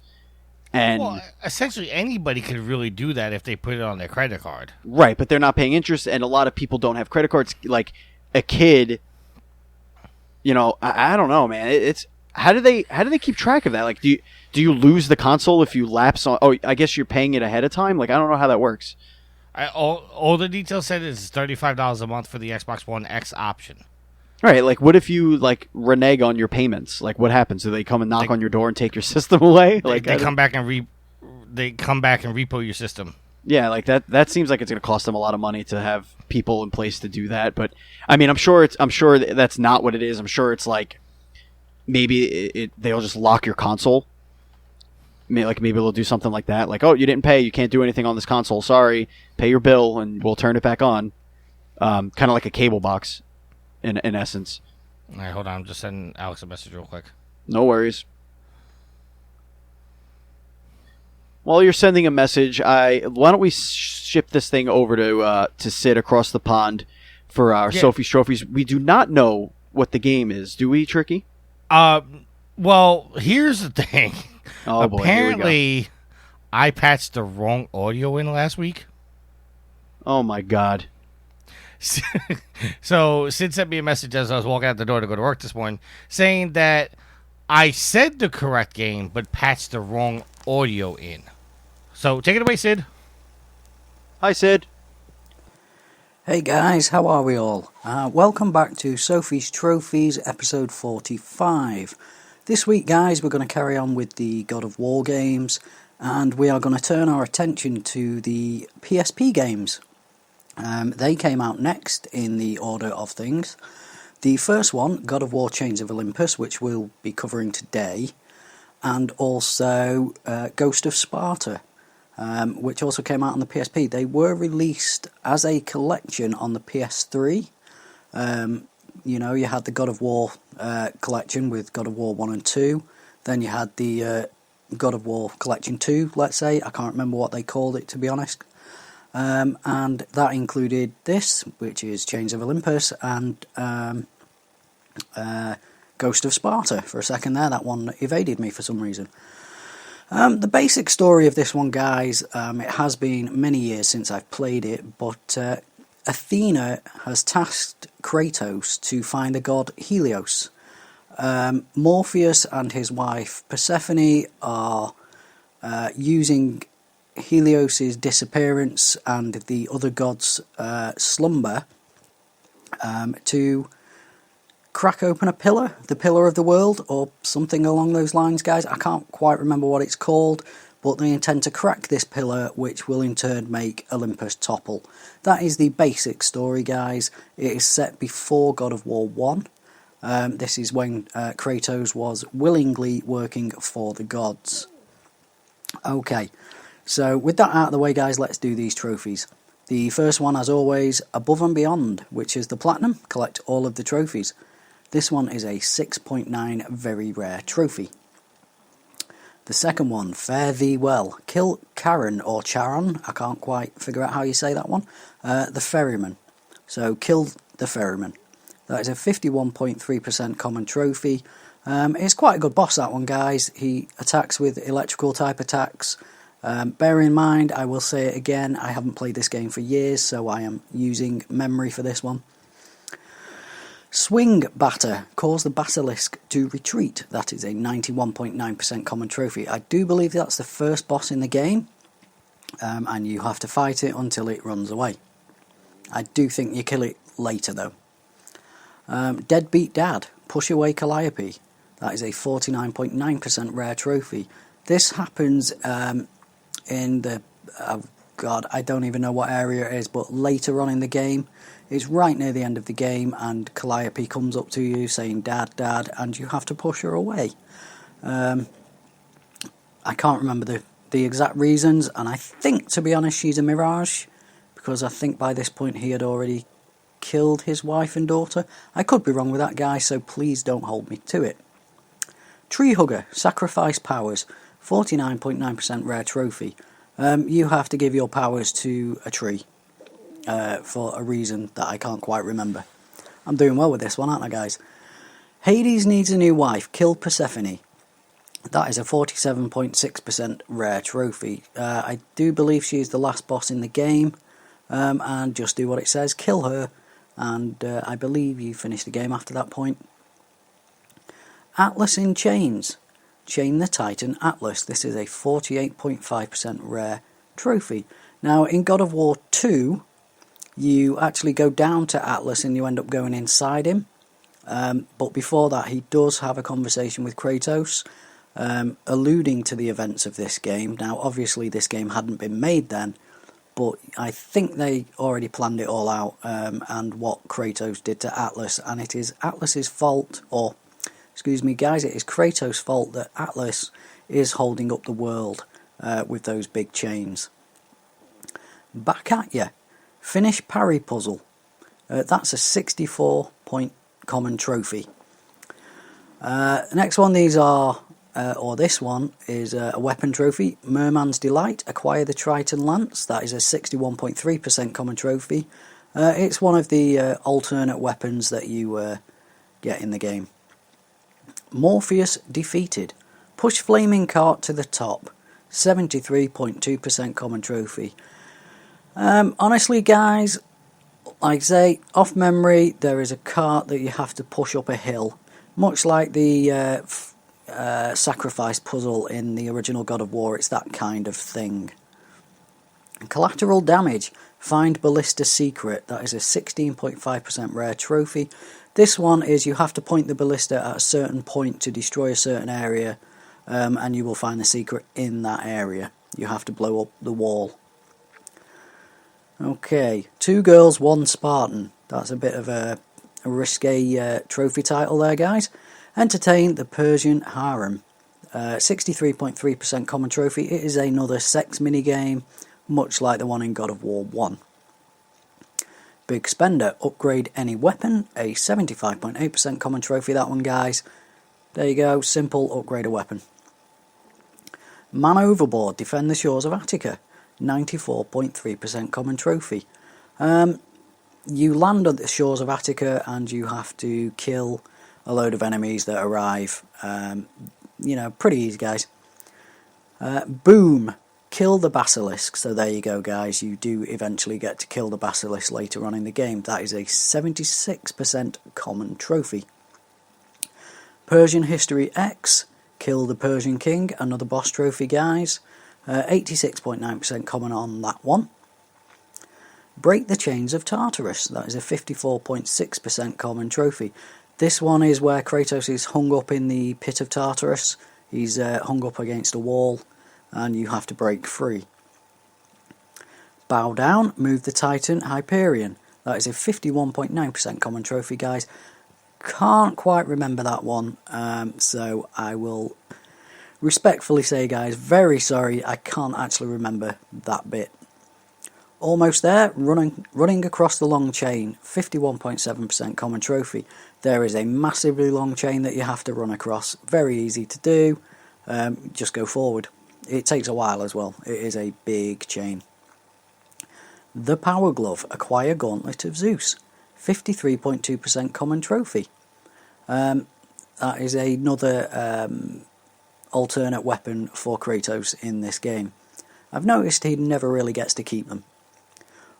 And essentially anybody could really do that if they put it on their credit card. Right, but they're not paying interest, and a lot of people don't have credit cards. Like a kid, I don't know, man. It's how do they keep track of that? Like, do you lose the console if you lapse on? Oh, I guess you're paying it ahead of time. Like, I don't know how that works. All the details said is $35 a month for the Xbox One X option. Right, like what if you renege on your payments? Like, what happens? Do they come and knock on your door and take your system away? Like they come back and repo your system. Yeah, like that seems like it's going to cost them a lot of money to have people in place to do that. But I mean, I'm sure that's not what it is. I'm sure it's like maybe they'll just lock your console. Maybe they'll do something like that. Like, oh, you didn't pay, you can't do anything on this console. Sorry, pay your bill and we'll turn it back on. Kind of like a cable box. In essence. All right, hold on. I'm just sending Alex a message real quick. No worries. While you're sending a message, why don't we ship this thing over to Sid across the pond for our Sophie's Trophies? We do not know what the game is, do we, Tricky? Well, here's the thing. Oh, boy, apparently, I patched the wrong audio in last week. Oh, my God. So Sid sent me a message as I was walking out the door to go to work this morning saying that I said the correct game but patched the wrong audio in. So take it away, Sid. Hi, Sid. Hey guys, how are we all? Welcome back to Sophie's Trophies episode 45. This week, guys, we're going to carry on with the God of War games, and we are going to turn our attention to the PSP games. They came out next in the order of things. The first one, God of War Chains of Olympus, which we'll be covering today, and also Ghost of Sparta, which also came out on the PSP. They were released as a collection on the PS3. You had the God of War collection with God of War 1 and 2. Then you had the God of War Collection 2, let's say. I can't remember what they called it, to be honest. And that included this, which is Chains of Olympus, and Ghost of Sparta. For a second there, that one evaded me for some reason. The basic story of this one, guys, it has been many years since I've played it, but Athena has tasked Kratos to find the god Helios. Morpheus and his wife Persephone are using Helios's disappearance and the other gods' slumber to crack open a pillar, the pillar of the world, or something along those lines, guys. I can't quite remember what it's called, but they intend to crack this pillar, which will in turn make Olympus topple. That is the basic story, guys. It is set before God of War 1. This is when Kratos was willingly working for the gods. Okay, so with that out of the way, guys, let's do these trophies. The first one, as always, Above and Beyond, which is the Platinum. Collect all of the trophies. This one is a 6.9 very rare trophy. The second one, Fare Thee Well. Kill Charon or Charon, I can't quite figure out how you say that one. The Ferryman. So kill the Ferryman. That is a 51.3% common trophy. It's quite a good boss, that one, guys. He attacks with electrical type attacks. Bear in mind, I will say it again, I haven't played this game for years, so I am using memory for this one. Swing Batter. Cause the Basilisk to retreat. That is a 91.9% common trophy. I do believe that's the first boss in the game, and you have to fight it until it runs away. I do think you kill it later, though. Deadbeat Dad. Push away Calliope. That is a 49.9% rare trophy. This happens in the... Oh God, I don't even know what area it is, but later on in the game. It's right near the end of the game, and Calliope comes up to you saying, Dad, Dad, and you have to push her away. I can't remember the exact reasons, and I think, to be honest, she's a mirage, because I think by this point he had already killed his wife and daughter. I could be wrong with that, guy, so please don't hold me to it. Tree Hugger, Sacrifice Powers, 49.9% rare trophy. You have to give your powers to a tree. For a reason that I can't quite remember. I'm doing well with this one, aren't I, guys? Hades Needs a New Wife. Kill Persephone. That is a 47.6% rare trophy. I do believe she is the last boss in the game. And just do what it says. Kill her. And I believe you finish the game after that point. Atlas in Chains. Chain the Titan Atlas. This is a 48.5% rare trophy. Now, in God of War 2... you actually go down to Atlas and you end up going inside him. But before that, he does have a conversation with Kratos, alluding to the events of this game. Now, obviously, this game hadn't been made then, but I think they already planned it all out, and what Kratos did to Atlas. And it is Atlas's fault, or, excuse me, guys, it is Kratos' fault that Atlas is holding up the world with those big chains. Back at ya. Finish Parry Puzzle. That's a 64-point common trophy. Next one, these are, or this one, is a weapon trophy. Merman's Delight. Acquire the Triton Lance. That is a 61.3% common trophy. It's one of the alternate weapons that you get in the game. Morpheus Defeated. Push Flaming Cart to the top. 73.2% common trophy. Honestly, guys, like I say, off memory, there is a cart that you have to push up a hill, much like the sacrifice puzzle in the original God of War. It's that kind of thing. Collateral Damage. Find Ballista Secret. That is a 16.5% rare trophy. This one is you have to point the ballista at a certain point to destroy a certain area, and you will find the secret in that area. You have to blow up the wall. Okay, 2 Girls, 1 Spartan. That's a bit of a risque trophy title there, guys. Entertain the Persian Harem. 63.3% common trophy. It is another sex minigame, much like the one in God of War 1. Big Spender. Upgrade any weapon. A 75.8% common trophy, that one, guys. There you go, simple, upgrade a weapon. Man Overboard. Defend the Shores of Attica. 94.3% common trophy. You land on the shores of Attica and you have to kill a load of enemies that arrive. Pretty easy, guys. Boom. Kill the Basilisk. So there you go, guys. You do eventually get to kill the Basilisk later on in the game. That is a 76% common trophy. Persian History X, Kill the Persian King, another boss trophy, guys. 86.9% common on that one. Break the Chains of Tartarus, that is a 54.6% common trophy. This one is where Kratos is hung up in the pit of Tartarus. He's hung up against a wall, and you have to break free. Bow Down, Move the Titan, Hyperion. That is a 51.9% common trophy, guys. Can't quite remember that one, so I will respectfully say, guys, very sorry, I can't actually remember that bit. Almost There, running Across the Long Chain, 51.7% common trophy. There is a massively long chain that you have to run across. Very easy to do. Just go forward. It takes a while as well. It is a big chain. The Power Glove, Acquire Gauntlet of Zeus, 53.2% common trophy. That is another alternate weapon for Kratos in this game. I've noticed he never really gets to keep them.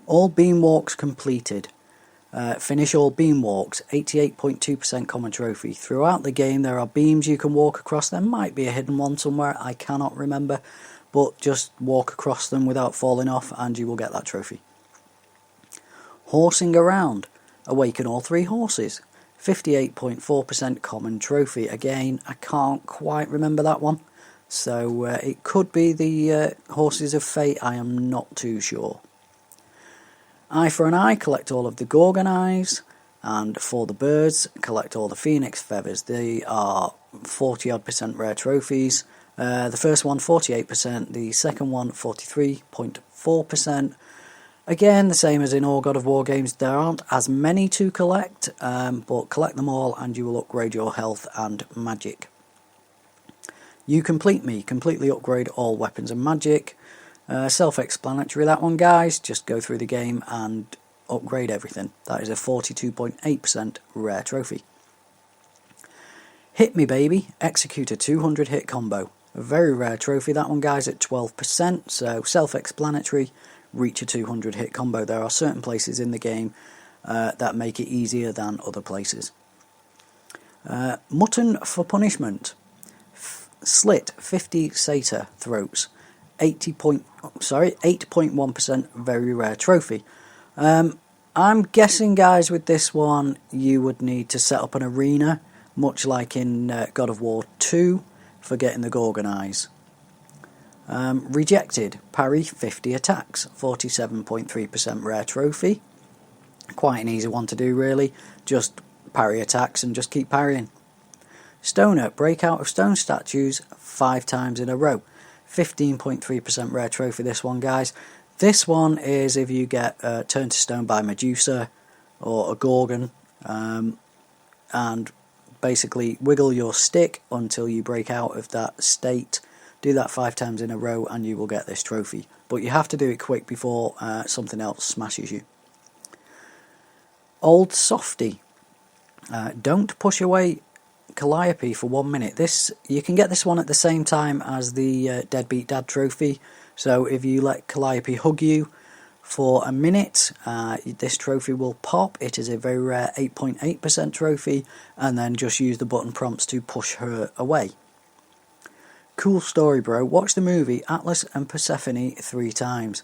All Beam Walks completed. Finish all beam walks, 88.2% common trophy. Throughout the game there are beams you can walk across. There might be a hidden one somewhere, I cannot remember, but just walk across them without falling off and you will get that trophy. Horsing Around, awaken all 3 horses, 58.4% common trophy. Again, I can't quite remember that one, so it could be the Horses of Fate, I am not too sure. Eye for an Eye, collect all of the Gorgon eyes, and for the birds, collect all the phoenix feathers. They are 40 odd % rare trophies. The first one 48%, the second one 43.4%. Again, the same as in all God of War games, there aren't as many to collect, but collect them all and you will upgrade your health and magic. You Complete Me, completely upgrade all weapons and magic. Self-explanatory that one, guys, just go through the game and upgrade everything. That is a 42.8% rare trophy. Hit Me Baby, execute a 200 hit combo. A very rare trophy that one, guys, at 12%, so self-explanatory, reach a 200 hit combo. There are certain places in the game that make it easier than other places. Mutton for Punishment, slit 50 satyr throats. 8.1% very rare trophy. I'm guessing, guys, with this one you would need to set up an arena, much like in God of War 2 for getting the Gorgon eyes. Rejected, parry 50 attacks, 47.3% rare trophy. Quite an easy one to do, really. Just parry attacks and just keep parrying. Stoner, break out of stone statues 5 times in a row. 15.3% rare trophy, this one, guys. This one is if you get turned to stone by Medusa or a Gorgon, and basically wiggle your stick until you break out of that state. Do that 5 times in a row and you will get this trophy. But you have to do it quick before something else smashes you. Old Softy. Don't push away Calliope for 1 minute. This, you can get this one at the same time as the Deadbeat Dad trophy. So if you let Calliope hug you for a minute, this trophy will pop. It is a very rare 8.8% trophy, and then just use the button prompts to push her away. Cool story, bro. Watch the movie Atlas and Persephone 3 times.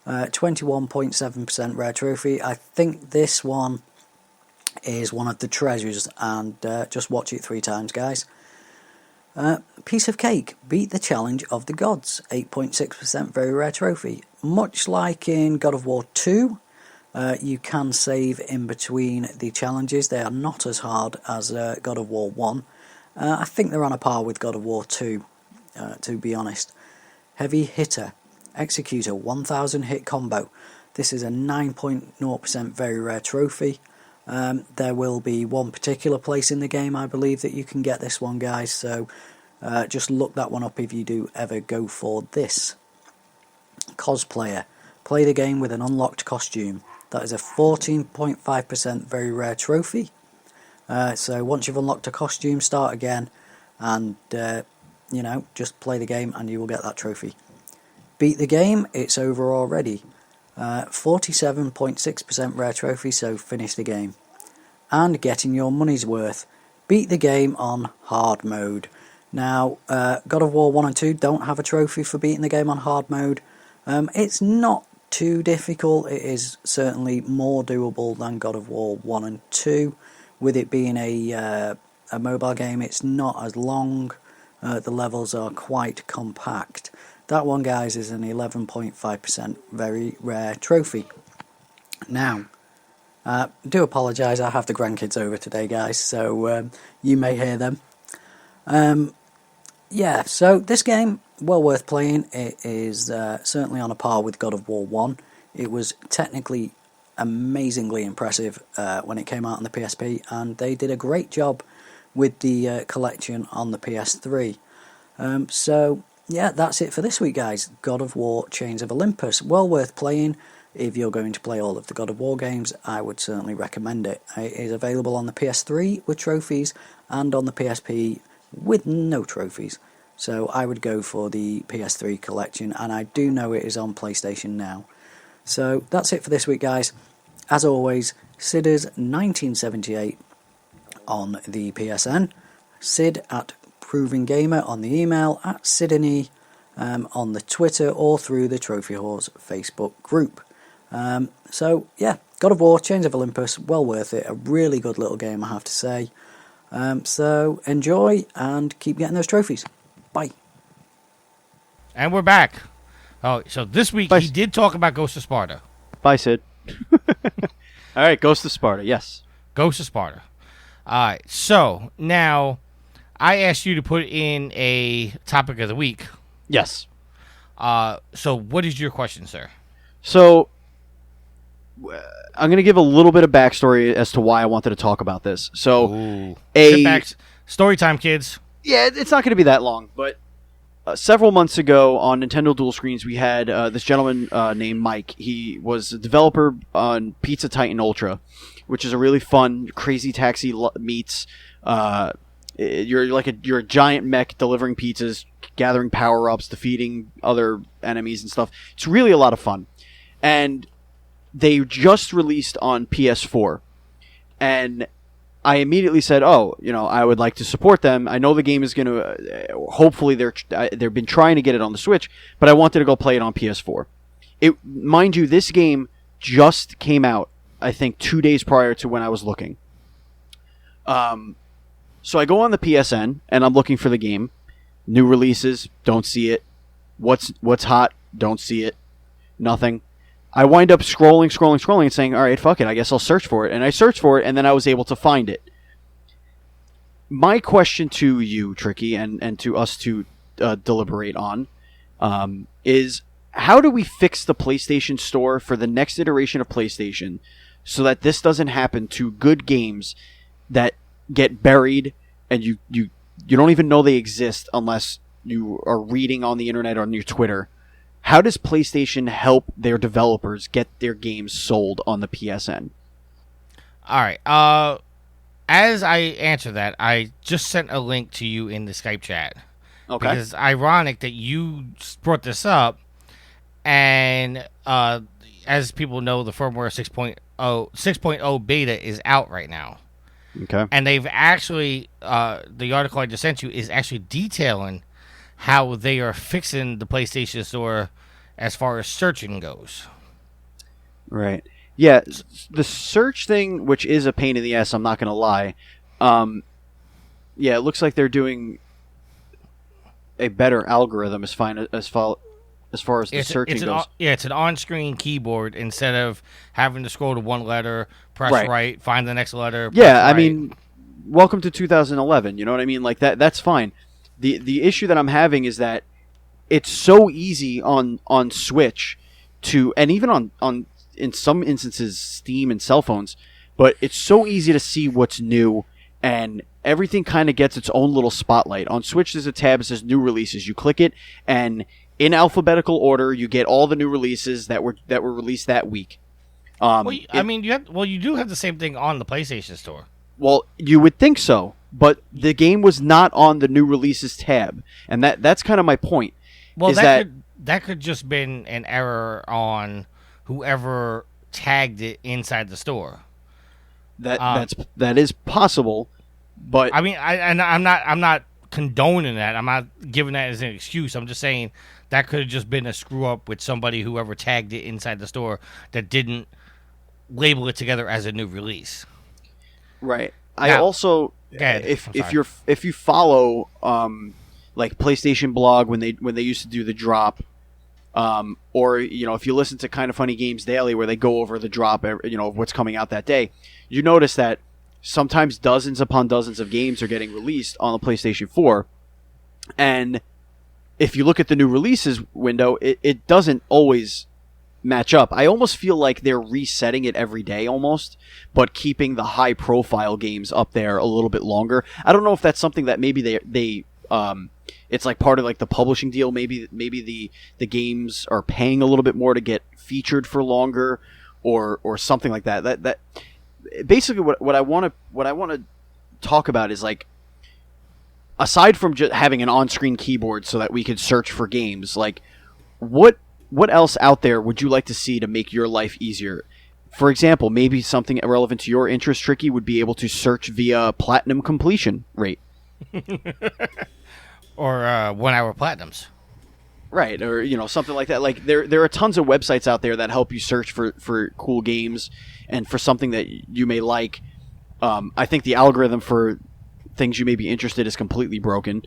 21.7% rare trophy. I think this one is one of the treasures, and just watch it 3 times, guys. Piece of Cake, beat the challenge of the gods, 8.6% very rare trophy. Much like in God of War 2, you can save in between the challenges. They are not as hard as God of War 1. I think they're on a par with God of War 2, to be honest. Heavy Hitter, execute a 1000 hit combo. This is a 9.0% very rare trophy. There will be one particular place in the game, I believe, that you can get this one, guys, so just look that one up if you do ever go for this. Cosplayer, play the game with an unlocked costume. That is a 14.5% very rare trophy. So once you've unlocked a costume, start again and just play the game and you will get that trophy. Beat the game, it's over already. 47.6% rare trophy, so finish the game. And getting your money's worth. beat the game on hard mode. Now, God of War 1 and 2 don't have a trophy for beating the game on hard mode. It's not too difficult. It is certainly more doable than God of War 1 and 2. With it being a mobile game, it's not as long. The levels are quite compact. That one, guys, is an 11.5% very rare trophy. Now, do apologise, I have the grandkids over today, guys, so you may hear them. Yeah, so this game, well worth playing. It is certainly on a par with God of War 1. It was technically amazingly impressive when it came out on the PSP, and they did a great job with the collection on the PS3. So, yeah, that's it for this week, guys. God of War Chains of Olympus. Well worth playing. If you're going to play all of the God of War games, I would certainly recommend it. It is available on the PS3 with trophies and on the PSP with no trophies. So I would go for the PS3 collection, and I do know it is on PlayStation now. So that's it for this week, guys. As always, Sid's 1978 on the PSN, Sid at Proving Gamer on the email, at Sidney on the Twitter, or through the Trophy Whores Facebook group. So yeah, God of War Chains of Olympus, well worth it. A really good little game, I have to say. So enjoy and keep getting those trophies. Bye. And we're back. Oh, so this week he did talk about Ghost of Sparta. Bye, Sid. All right, Ghost of Sparta, yes. Ghost of Sparta. All right, so now I asked you to put in a topic of the week. Yes. So what is your question, sir? So I'm going to give a little bit of backstory as to why I wanted to talk about this. So, Sit back. Story time, kids. Yeah, it's not going to be that long, but several months ago on Nintendo Dual Screens, we had this gentleman named Mike. He was a developer on Pizza Titan Ultra, which is a really fun, Crazy Taxi meets. You're a giant mech delivering pizzas, gathering power-ups, defeating other enemies and stuff. It's really a lot of fun. And they just released on PS4. And I immediately said, I would like to support them. I know the game is going to, hopefully they've been trying to get it on the Switch, but I wanted to go play it on PS4. Mind you, this game just came out, I think, 2 days prior to when I was looking. So I go on the PSN, and I'm looking for the game. New releases, don't see it. What's hot, don't see it. Nothing. I wind up scrolling, and saying, all right, fuck it, I guess I'll search for it. And I searched for it, and then I was able to find it. My question to you, Tricky, and to us to deliberate on, is how do we fix the PlayStation Store for the next iteration of PlayStation so that this doesn't happen to good games that get buried and you don't even know they exist unless you are reading on the internet or on your Twitter? How does PlayStation help their developers get their games sold on the PSN? All right. As I answer that, I just sent a link to you in the Skype chat. Okay. Because it's ironic that you brought this up, and as people know, the firmware 6.0 beta is out right now. Okay. And they've actually, the article I just sent you is actually detailing how they are fixing the PlayStation Store as far as searching goes. Right. Yeah, the search thing, which is a pain in the ass, I'm not going to lie. Yeah, it looks like they're doing a better algorithm as far as the searching goes. It's an on-screen keyboard instead of having to scroll to one letter, press right, find the next letter. Yeah, right. I mean, welcome to 2011. You know what I mean? Like that's fine. The issue that I'm having is that it's so easy on Switch to, and even on in some instances Steam and cell phones, but it's so easy to see what's new, and everything kind of gets its own little spotlight. On Switch, there's a tab that says new releases. You click it, and in alphabetical order, you get all the new releases that were released that week. You do have the same thing on the PlayStation Store. Well, you would think so, but the game was not on the new releases tab, and that's kind of my point. Well, that could just been an error on whoever tagged it inside the store. That is possible, But I mean, I'm not condoning that. I'm not giving that as an excuse. I'm just saying that could have just been a screw up with somebody whoever tagged it inside the store that didn't label it together as a new release. right. Now, I also ahead. if you follow like PlayStation blog when they used to do the drop, or if you listen to Kind of Funny Games Daily where they go over the drop, of what's coming out that day, you notice that sometimes dozens upon dozens of games are getting released on the PlayStation 4, and if you look at the new releases window, it doesn't always match up. I almost feel like they're resetting it every day almost, but keeping the high profile games up there a little bit longer. I don't know if that's something that maybe they it's like part of like the publishing deal. Maybe the games are paying a little bit more to get featured for longer, or something like that. That basically what I want to talk about is, like, aside from just having an on-screen keyboard so that we could search for games, like what else out there would you like to see to make your life easier? For example, maybe something relevant to your interest, Tricky, would be able to search via platinum completion rate. Or 1 hour platinums. Right, or something like that. Like there are tons of websites out there that help you search for cool games and for something that you may like. I think the algorithm for things you may be interested is completely broken.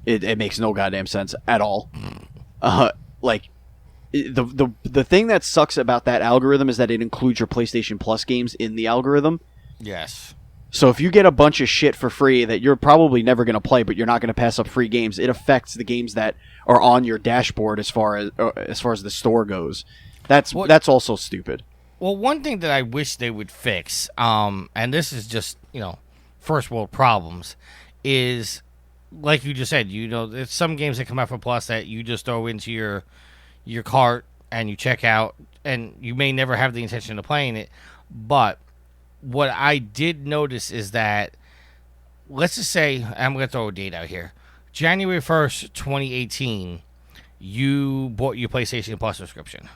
It makes no goddamn sense at all. Like the thing that sucks about that algorithm is that it includes your PlayStation Plus games in the algorithm. Yes. So if you get a bunch of shit for free that you're probably never going to play, but you're not going to pass up free games, it affects the games that are on your dashboard as far as the store goes. That's also stupid. Well, one thing that I wish they would fix, and this is just first world problems, is like you just said. There's some games that come out for Plus that you just throw into your cart and you check out, and you may never have the intention of playing it, but what I did notice is that, let's just say, I'm going to throw a date out here. January 1st, 2018, you bought your PlayStation Plus subscription.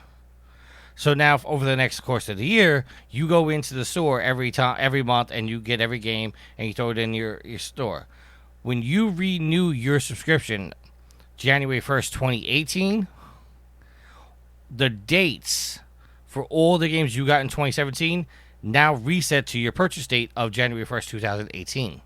So now, over the next course of the year, you go into the store every month, and you get every game, and you throw it in your store. When you renew your subscription, January 1st, 2018, the dates for all the games you got in 2017 now reset to your purchase date of January 1st, 2018.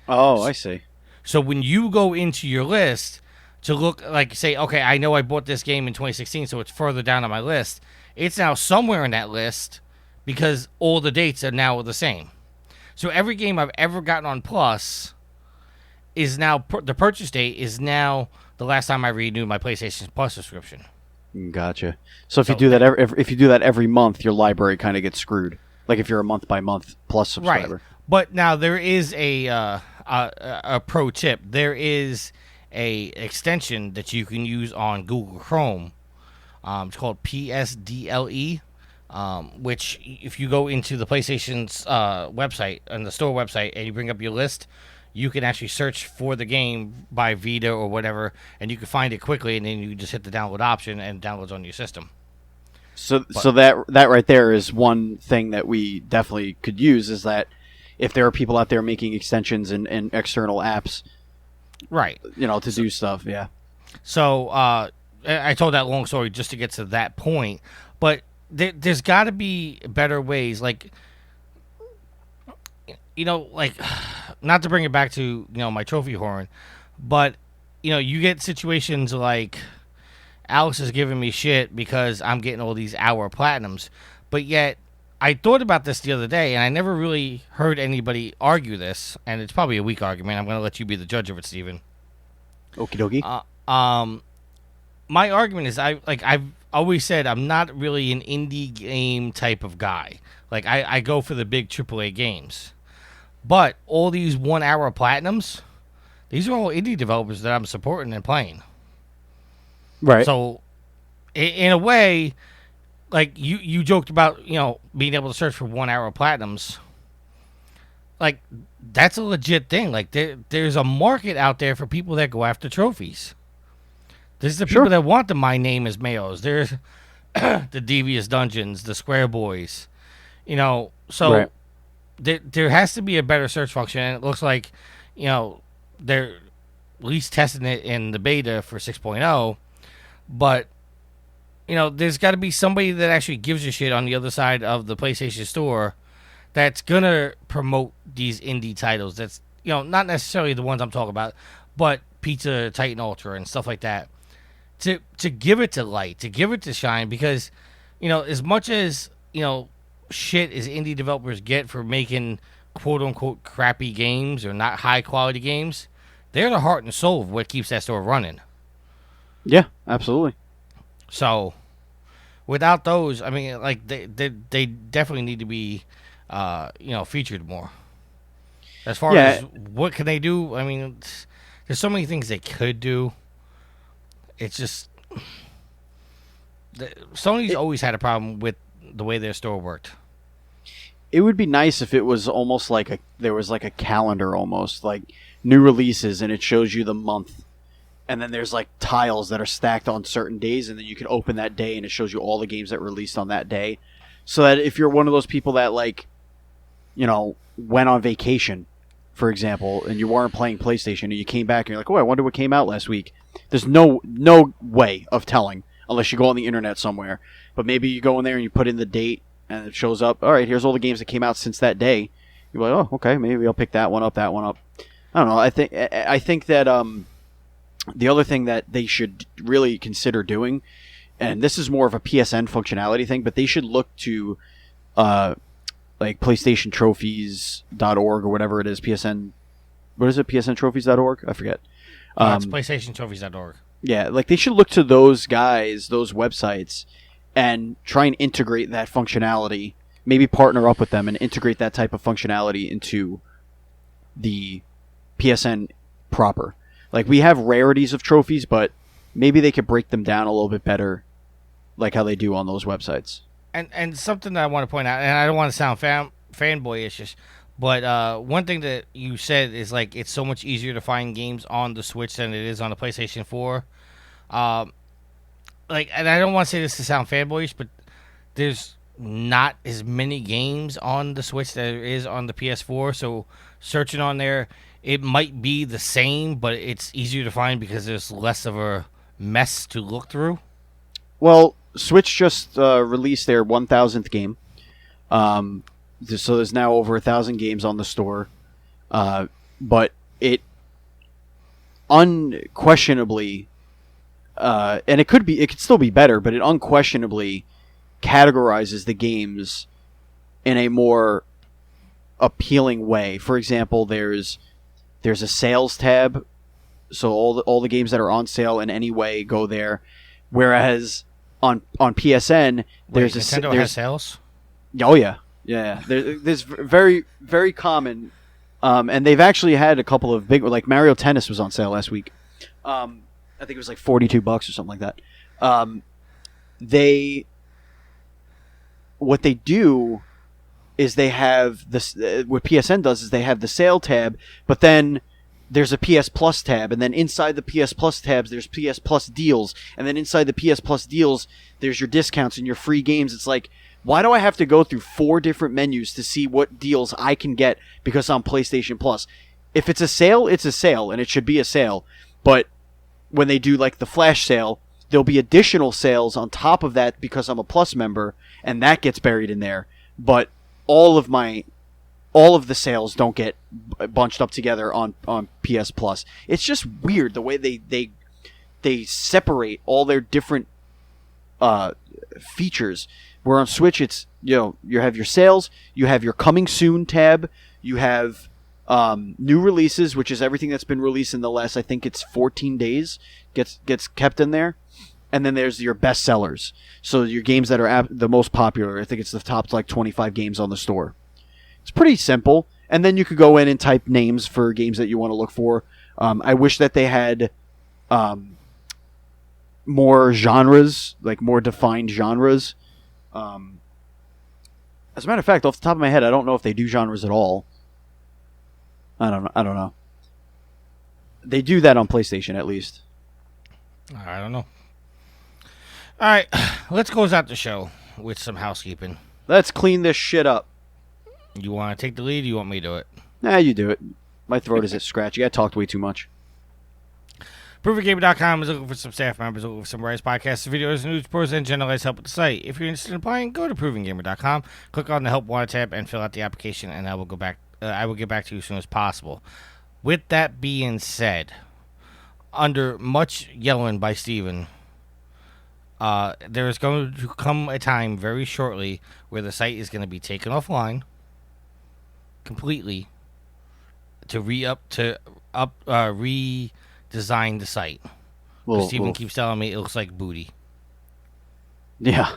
Oh, I see. So when you go into your list to look, like, say, okay, I know I bought this game in 2016, so it's further down on my list, it's now somewhere in that list because all the dates are now the same. So every game I've ever gotten on Plus is now, the purchase date is now the last time I renewed my PlayStation Plus subscription. Gotcha. So if you do that every month, your library kind of gets screwed. Like if you're a month by month Plus subscriber. Right. But now there is a pro tip. There is a extension that you can use on Google Chrome. It's called PSDLE. Which if you go into the PlayStation's website and the store website and you bring up your list, you can actually search for the game by Vita or whatever, and you can find it quickly, and then you just hit the download option, and it downloads on your system. So that right there is one thing that we definitely could use, is that if there are people out there making extensions and external apps, right, to do stuff, yeah. So I told that long story just to get to that point, but there's got to be better ways, like, not to bring it back to, my trophy horn, but, you get situations like Alex is giving me shit because I'm getting all these hour platinums, but yet I thought about this the other day, and I never really heard anybody argue this, and it's probably a weak argument. I'm going to let you be the judge of it, Steven. Okie dokie. My argument is, I've always said I'm not really an indie game type of guy. Like, I go for the big AAA games. But all these 1 hour platinums, these are all indie developers that I'm supporting and playing. Right. So, in a way, like you joked about, being able to search for 1 hour platinums. Like, that's a legit thing. Like, there's a market out there for people that go after trophies. There's the people that want the My Name is Mayos. There's the Devious Dungeons, the Square Boys. So... Right. there has to be a better search function, and it looks like, they're at least testing it in the beta for 6.0, but there's got to be somebody that actually gives a shit on the other side of the PlayStation Store that's gonna promote these indie titles. That's not necessarily the ones I'm talking about, but Pizza Titan Ultra and stuff like that. To give it to light, to give it to shine, because as much as shit as indie developers get for making quote unquote crappy games or not high quality games, they're the heart and soul of what keeps that store running. Yeah, absolutely. So without those, I mean, like they definitely need to be featured more. As far as what can they do, I mean, there's so many things they could do. It's just Sony's always had a problem with the way their store worked. It would be nice if it was almost like there was like a calendar, almost like new releases, and it shows you the month, and then there's like tiles that are stacked on certain days, and then you can open that day and it shows you all the games that released on that day, so that if you're one of those people that went on vacation, for example, and you weren't playing PlayStation and you came back and you're like, oh, I wonder what came out last week. There's no way of telling unless you go on the internet somewhere. But maybe you go in there and you put in the date and it shows up, all right, here's all the games that came out since that day. You're like, oh, okay, maybe I'll pick that one up. I don't know. I think that the other thing that they should really consider doing, and this is more of a PSN functionality thing, but they should look to like PlayStationTrophies.org or whatever it is, PSN. What is it? PSNTrophies.org? I forget. It's PlayStationTrophies.org. Yeah, like they should look to those guys, those websites, and try and integrate that functionality. Maybe partner up with them and integrate that type of functionality into the PSN proper. Like, we have rarities of trophies, but maybe they could break them down a little bit better, like how they do on those websites. And something that I want to point out, and I don't want to sound fanboyish, but one thing that you said is like it's so much easier to find games on the Switch than it is on the PlayStation 4. And I don't want to say this to sound fanboyish, but there's not as many games on the Switch that there is on the PS4. So searching on there, it might be the same, but it's easier to find because there's less of a mess to look through. Well, Switch just released their 1,000th game. So there's now over 1,000 games on the store. But it unquestionably, and it could still be better, but it unquestionably categorizes the games in a more appealing way. For example, there's a sales tab, so all the games that are on sale in any way go there. Whereas on PSN, there's Nintendo has sales. Oh yeah. There's very, very common, and they've actually had a couple of big, like Mario Tennis was on sale last week. I think it was like $42 or something like that. What they do is they have this. What PSN does is they have the sale tab, but then there's a PS Plus tab, and then inside the PS Plus tabs, there's PS Plus deals, and then inside the PS Plus deals, there's your discounts and your free games. It's like, why do I have to go through 4 different menus to see what deals I can get because I'm PlayStation Plus? If it's a sale, it's a sale, and it should be a sale. But when they do like the flash sale, there'll be additional sales on top of that because I'm a Plus member, and that gets buried in there. But all of the sales don't get bunched up together on PS Plus. It's just weird the way they separate all their different features. Where on Switch, it's you have your sales, you have your coming soon tab, you have new releases, which is everything that's been released in the last, I think it's 14 days, gets kept in there, and then there's your best sellers. So your games that are the most popular. I think it's the top like 25 games on the store. It's pretty simple, and then you could go in and type names for games that you want to look for. I wish that they had more genres, like more defined genres. As a matter of fact, off the top of my head, I don't know if they do genres at all. I don't know. They do that on PlayStation, at least. I don't know. All right, let's close out the show with some housekeeping. Let's clean this shit up. You want to take the lead? Or you want me to do it? Nah, you do it. My throat is scratchy. I talked way too much. ProvenGamer.com is looking for some staff members, looking for some writers, podcasts, videos, news reports, and generalized help with the site. If you're interested in applying, go to ProvenGamer.com, click on the Help Wanted tab, and fill out the application, and I will get back to you as soon as possible. With that being said, under much yelling by Steven, there is going to come a time very shortly where the site is going to be taken offline completely to redesign the site. Steven keeps telling me it looks like booty. Yeah.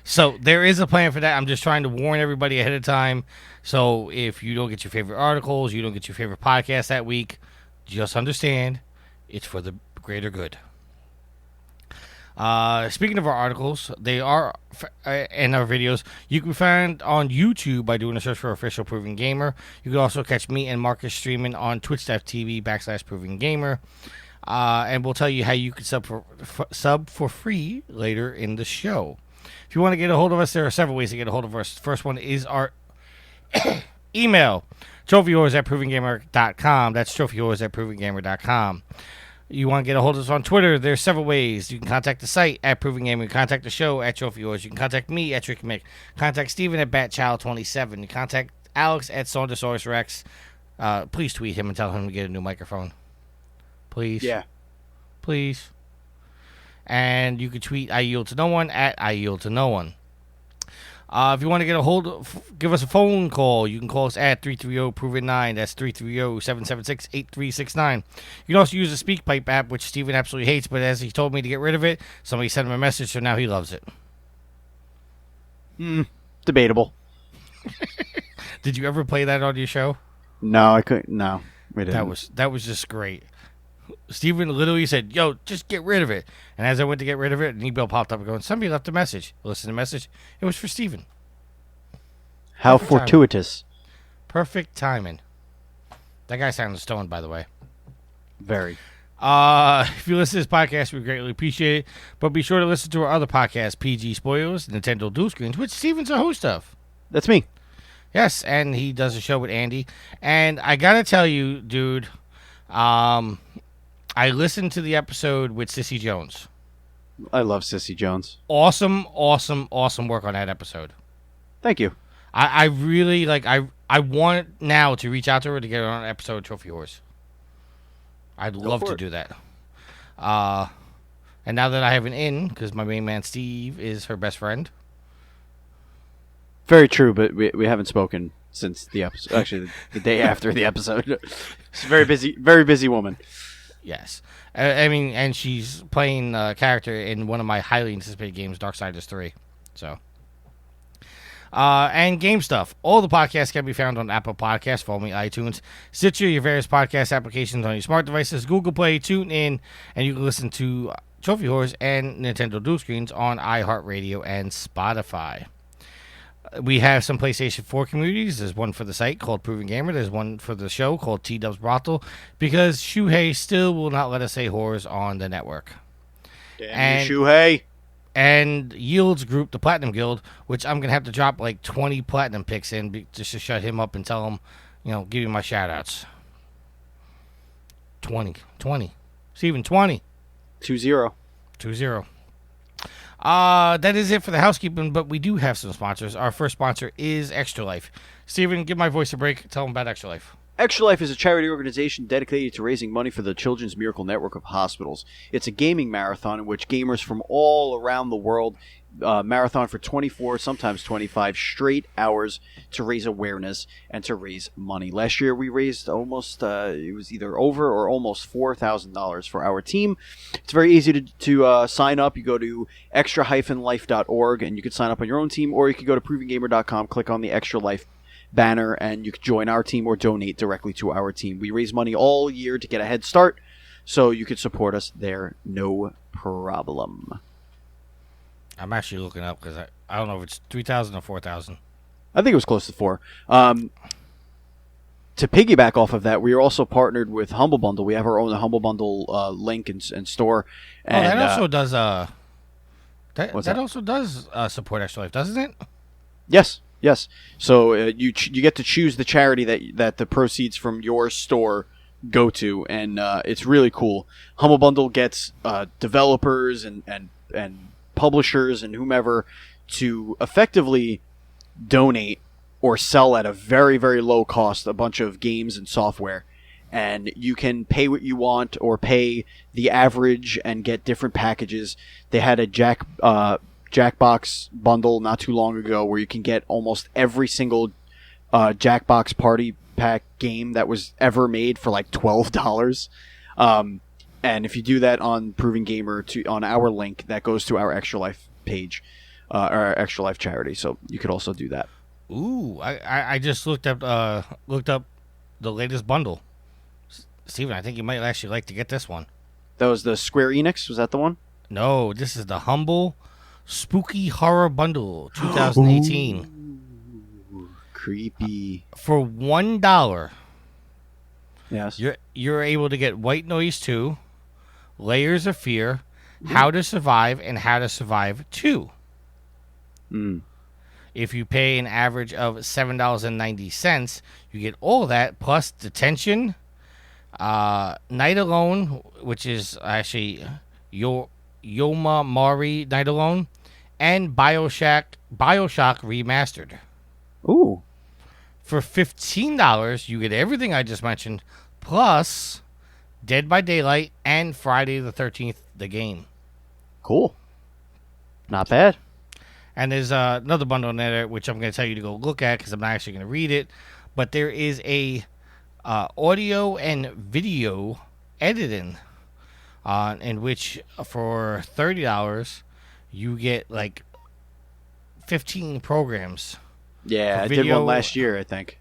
So there is a plan for that. I'm just trying to warn everybody ahead of time. So if you don't get your favorite articles, you don't get your favorite podcast that week, just understand it's for the greater good. Speaking of our articles, they are and our videos. You can find on YouTube by doing a search for Official Proven Gamer. You can also catch me and Marcus streaming on twitch.tv/Proven Gamer. And we'll tell you how you can sub for free later in the show. If you want to get a hold of us, there are several ways to get a hold of us. The first one is our email, trophyhorrors@provengamer.com. That's trophyhorrors@provengamer.com. You want to get a hold of us on Twitter, there's several ways. You can contact the site at Proven Gamer. You can contact the show at Trophy Horrors. You can contact me at Tricky Mick. Contact Steven at BatChild27. You contact Alex at Saundersaurus Rex. Please tweet him and tell him to get a new microphone. Please. Yeah. Please. And you can tweet I Yield to No One at I Yield to No One. If you want to get a hold of, give us a phone call. You can call us at 330-PROVEN9. That's 330-776-8369. You can also use the SpeakPipe app, which Steven absolutely hates, but as he told me to get rid of it, somebody sent him a message, so now he loves it. Debatable. Did you ever play that on your show? No, I couldn't. No, we didn't. That was just great. Steven literally said, yo, just get rid of it. And as I went to get rid of it, an email popped up going, somebody left a message. Listen to the message. It was for Steven. How fortuitous. Perfect timing. That guy sounded stoned, by the way. Very. If you listen to this podcast, we greatly appreciate it. But be sure to listen to our other podcast, PG Spoilers, Nintendo Dual Screens, which Steven's a host of. That's me. Yes, and he does a show with Andy. And I got to tell you, dude, I listened to the episode with Sissy Jones. I love Sissy Jones. Awesome work on that episode. Thank you. I really, I want now to reach out to her to get her on an episode of Trophy Horse. I'd love to do that. And now that I have an in, because my main man Steve is her best friend. Very true, but we haven't spoken since the episode. Actually, the day after the episode. She's a very busy woman. Yes. I mean, and she's playing a character in one of my highly anticipated games, Darksiders 3. So. And game stuff. All the podcasts can be found on Apple Podcasts, follow me, iTunes, Stitcher, your various podcast applications on your smart devices, Google Play, TuneIn, and you can listen to Trophy Horrors and Nintendo Dual Screens on iHeartRadio and Spotify. We have some PlayStation 4 communities. There's one for the site called Proven Gamer. There's one for the show called T-Dubs Brothel, because Shuhei still will not let us say horrors on the network. Damn you, Shuhei. And Yield's group, the Platinum Guild, which I'm going to have to drop like 20 Platinum picks in just to shut him up and tell him, give you my shout-outs. 20. Steven, 20. 2-0. 2-0. That is it for the housekeeping, but we do have some sponsors. Our first sponsor is Extra Life. Steven, give my voice a break. Tell them about Extra Life. Extra Life is a charity organization dedicated to raising money for the Children's Miracle Network of Hospitals. It's a gaming marathon in which gamers from all around the world marathon for 24, sometimes 25 straight hours to raise awareness and to raise money. Last year we raised almost, it was either over or almost $4,000 for our team. It's very easy to sign up. You go to extra-life.org and you can sign up on your own team, or you can go to provengamer.com, click on the Extra Life banner, and you can join our team or donate directly to our team. We raise money all year to get a head start, so you can support us there, no problem. I'm actually looking up because I don't know if it's 3,000 or 4,000. I think it was close to 4. To piggyback off of that, we are also partnered with Humble Bundle. We have our own Humble Bundle link and store. And, that also does. That also does support Extra Life, doesn't it? Yes. Yes. So you get to choose the charity that the proceeds from your store go to, and it's really cool. Humble Bundle gets developers and publishers and whomever to effectively donate or sell at a very, very low cost a bunch of games and software. And you can pay what you want or pay the average and get different packages. They had a Jackbox bundle not too long ago where you can get almost every single Jackbox Party Pack game that was ever made for like $12. And if you do that on Proving Gamer on our link, that goes to our Extra Life page, our Extra Life charity. So you could also do that. Ooh, I just looked up the latest bundle. Steven, I think you might actually like to get this one. That was the Square Enix? Was that the one? No, this is the Humble Spooky Horror Bundle 2018. Ooh, creepy. For $1, Yes. you're able to get White Noise 2, Layers of Fear, How to Survive, and How to Survive 2. If you pay an average of $7.90, you get all that plus Detention, Night Alone, which is actually Yoma Mari Night Alone, and Bioshock Remastered. Ooh. For $15, you get everything I just mentioned, plus Dead by Daylight and Friday the 13th, the game. Cool. Not bad. And there's another bundle in there, which I'm going to tell you to go look at because I'm not actually going to read it. But there is a audio and video editing in which for $30 you get like 15 programs. Yeah, I did video. one last year, I think.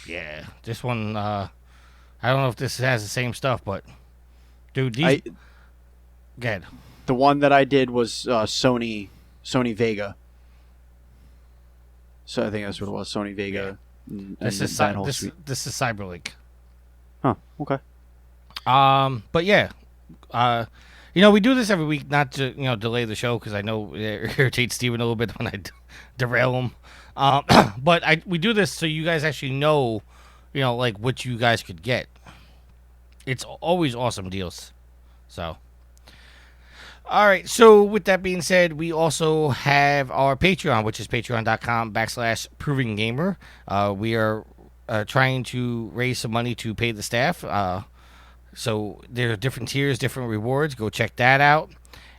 Yeah, this one, I don't know if this has the same stuff, but dude, these... Go ahead. The one that I did was Sony Vega. So I think that's what it was, Sony Vega. Yeah. And This is that whole this suite. is Cyberlink. Huh, okay. But yeah, we do this every week, not to delay the show because I know it irritates Steven a little bit when I derail him. But we do this so you guys actually know, like what you guys could get. It's always awesome deals. So, all right. So with that being said, we also have our Patreon, which is patreon.com/provinggamer. We are trying to raise some money to pay the staff. So there are different tiers, different rewards. Go check that out.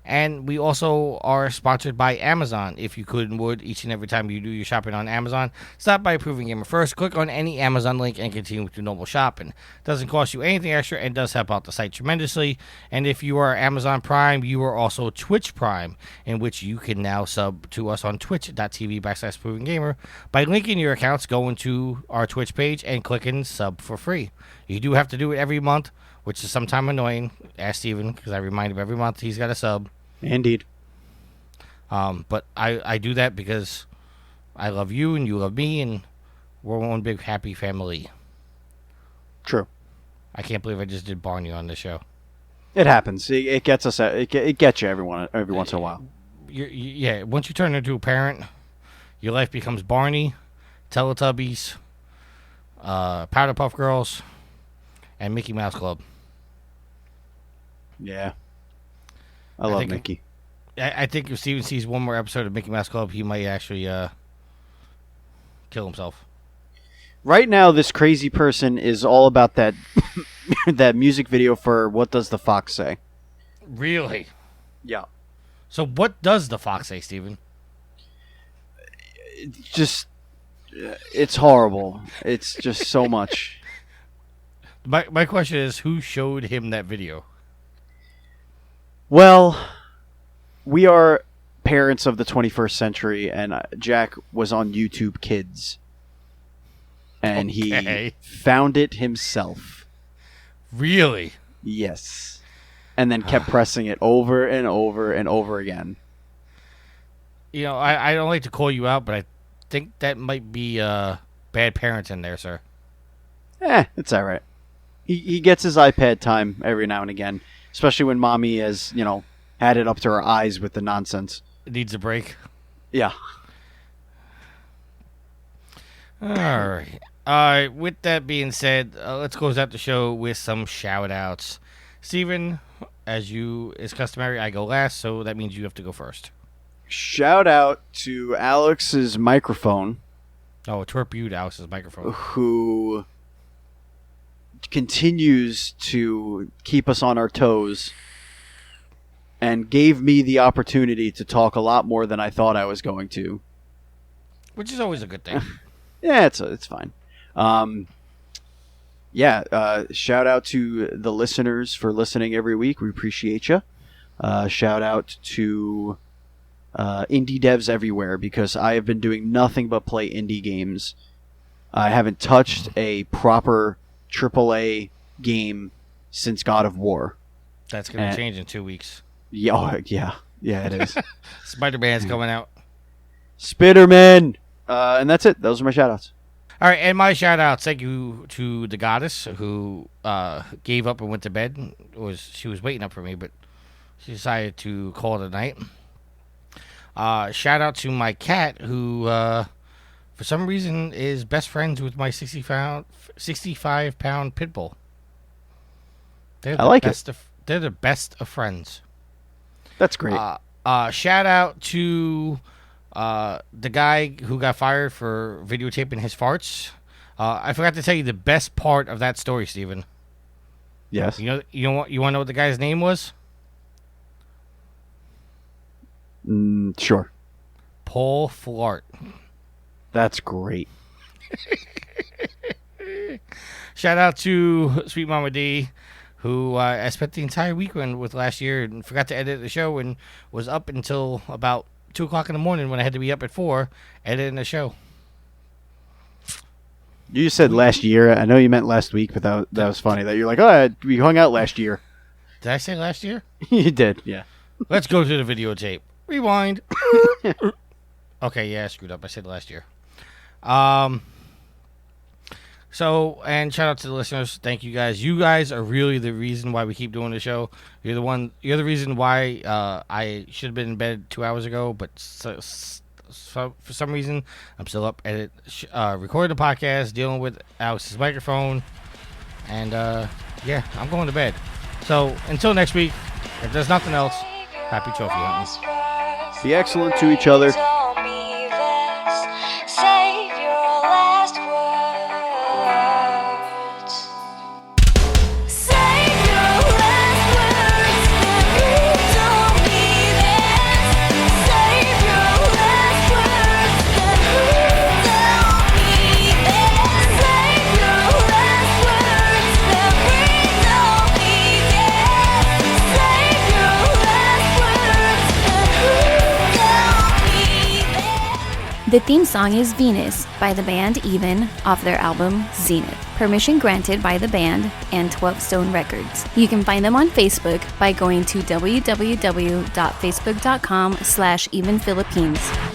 And we also are sponsored by Amazon. If you could and would, each and every time you do your shopping on Amazon, stop by Proving Gamer first. Click on any Amazon link and continue with your normal shopping. Doesn't cost you anything extra and does help out the site tremendously. And if you are Amazon Prime, you are also Twitch Prime, in which you can now sub to us on twitch.tv/Proving Gamer by linking your accounts, going to our Twitch page, and clicking sub for free. You do have to do it every month, which is sometimes annoying. Ask Steven, because I remind him every month he's got a sub. Indeed. But I do that because I love you and you love me, and we're one big happy family. True. I can't believe I just did Barney on the show. It happens. It gets us. It gets you every once in a while. Yeah, once you turn into a parent, your life becomes Barney, Teletubbies, Powderpuff Girls, and Mickey Mouse Club. Yeah. I love Mickey. I think if Steven sees one more episode of Mickey Mouse Club, he might actually kill himself. Right now, this crazy person is all about that that music video for What Does the Fox Say? Really? Yeah. So what does the fox say, Steven? It's horrible. It's just so much. My question is, who showed him that video? Well, we are parents of the 21st century, and Jack was on YouTube Kids. And he found it himself. Really? Yes. And then kept pressing it over and over and over again. I don't like to call you out, but I think that might be bad parenting there, sir. It's all right. He gets his iPad time every now and again. Especially when mommy has, had it up to her eyes with the nonsense. It needs a break. Yeah. All right. All right. With that being said, let's close out the show with some shout outs. Steven, as you is customary, I go last, so that means you have to go first. Shout out to Alex's microphone, Oh, torpedoed Alex's microphone. who continues to keep us on our toes and gave me the opportunity to talk a lot more than I thought I was going to. Which is always a good thing. Yeah, it's fine. Shout out to the listeners for listening every week. We appreciate you. Shout out to indie devs everywhere, because I have been doing nothing but play indie games. I haven't touched a proper AAA game since God of War. That's going to change in 2 weeks. Yeah, it is. Spider-Man's coming out. Spider-Man! And that's it. Those are my shout-outs. All right, and my shout-outs, thank you to the goddess who gave up and went to bed. She was waiting up for me, but she decided to call it a night. Shout-out to my cat who, for some reason, is best friends with my 65-pound pit bull. I like it. They're the best of friends. That's great. Shout out to the guy who got fired for videotaping his farts. I forgot to tell you the best part of that story, Steven. Yes. You want to know what the guy's name was? Sure. Paul Flart. That's great. Shout out to Sweet Mama D, who I spent the entire weekend with last year and forgot to edit the show and was up until about 2 o'clock in the morning when I had to be up at 4 editing the show. You said last year. I know you meant last week, but that was funny. That you're like, oh, we hung out last year. Did I say last year? You did, yeah. Let's go to the videotape. Rewind. Okay, yeah, I screwed up. I said last year. So, and shout out to the listeners. Thank you guys. You guys are really the reason why we keep doing the show. You're the reason why I should have been in bed 2 hours ago, but so for some reason I'm still up recording the podcast, dealing with Alex's microphone, and I'm going to bed. So until next week, if there's nothing else, happy trophy hunting. Be excellent to each other. The theme song is Venus by the band Even off their album Zenith. Permission granted by the band and 12 Stone Records. You can find them on Facebook by going to www.facebook.com/evenphilippines.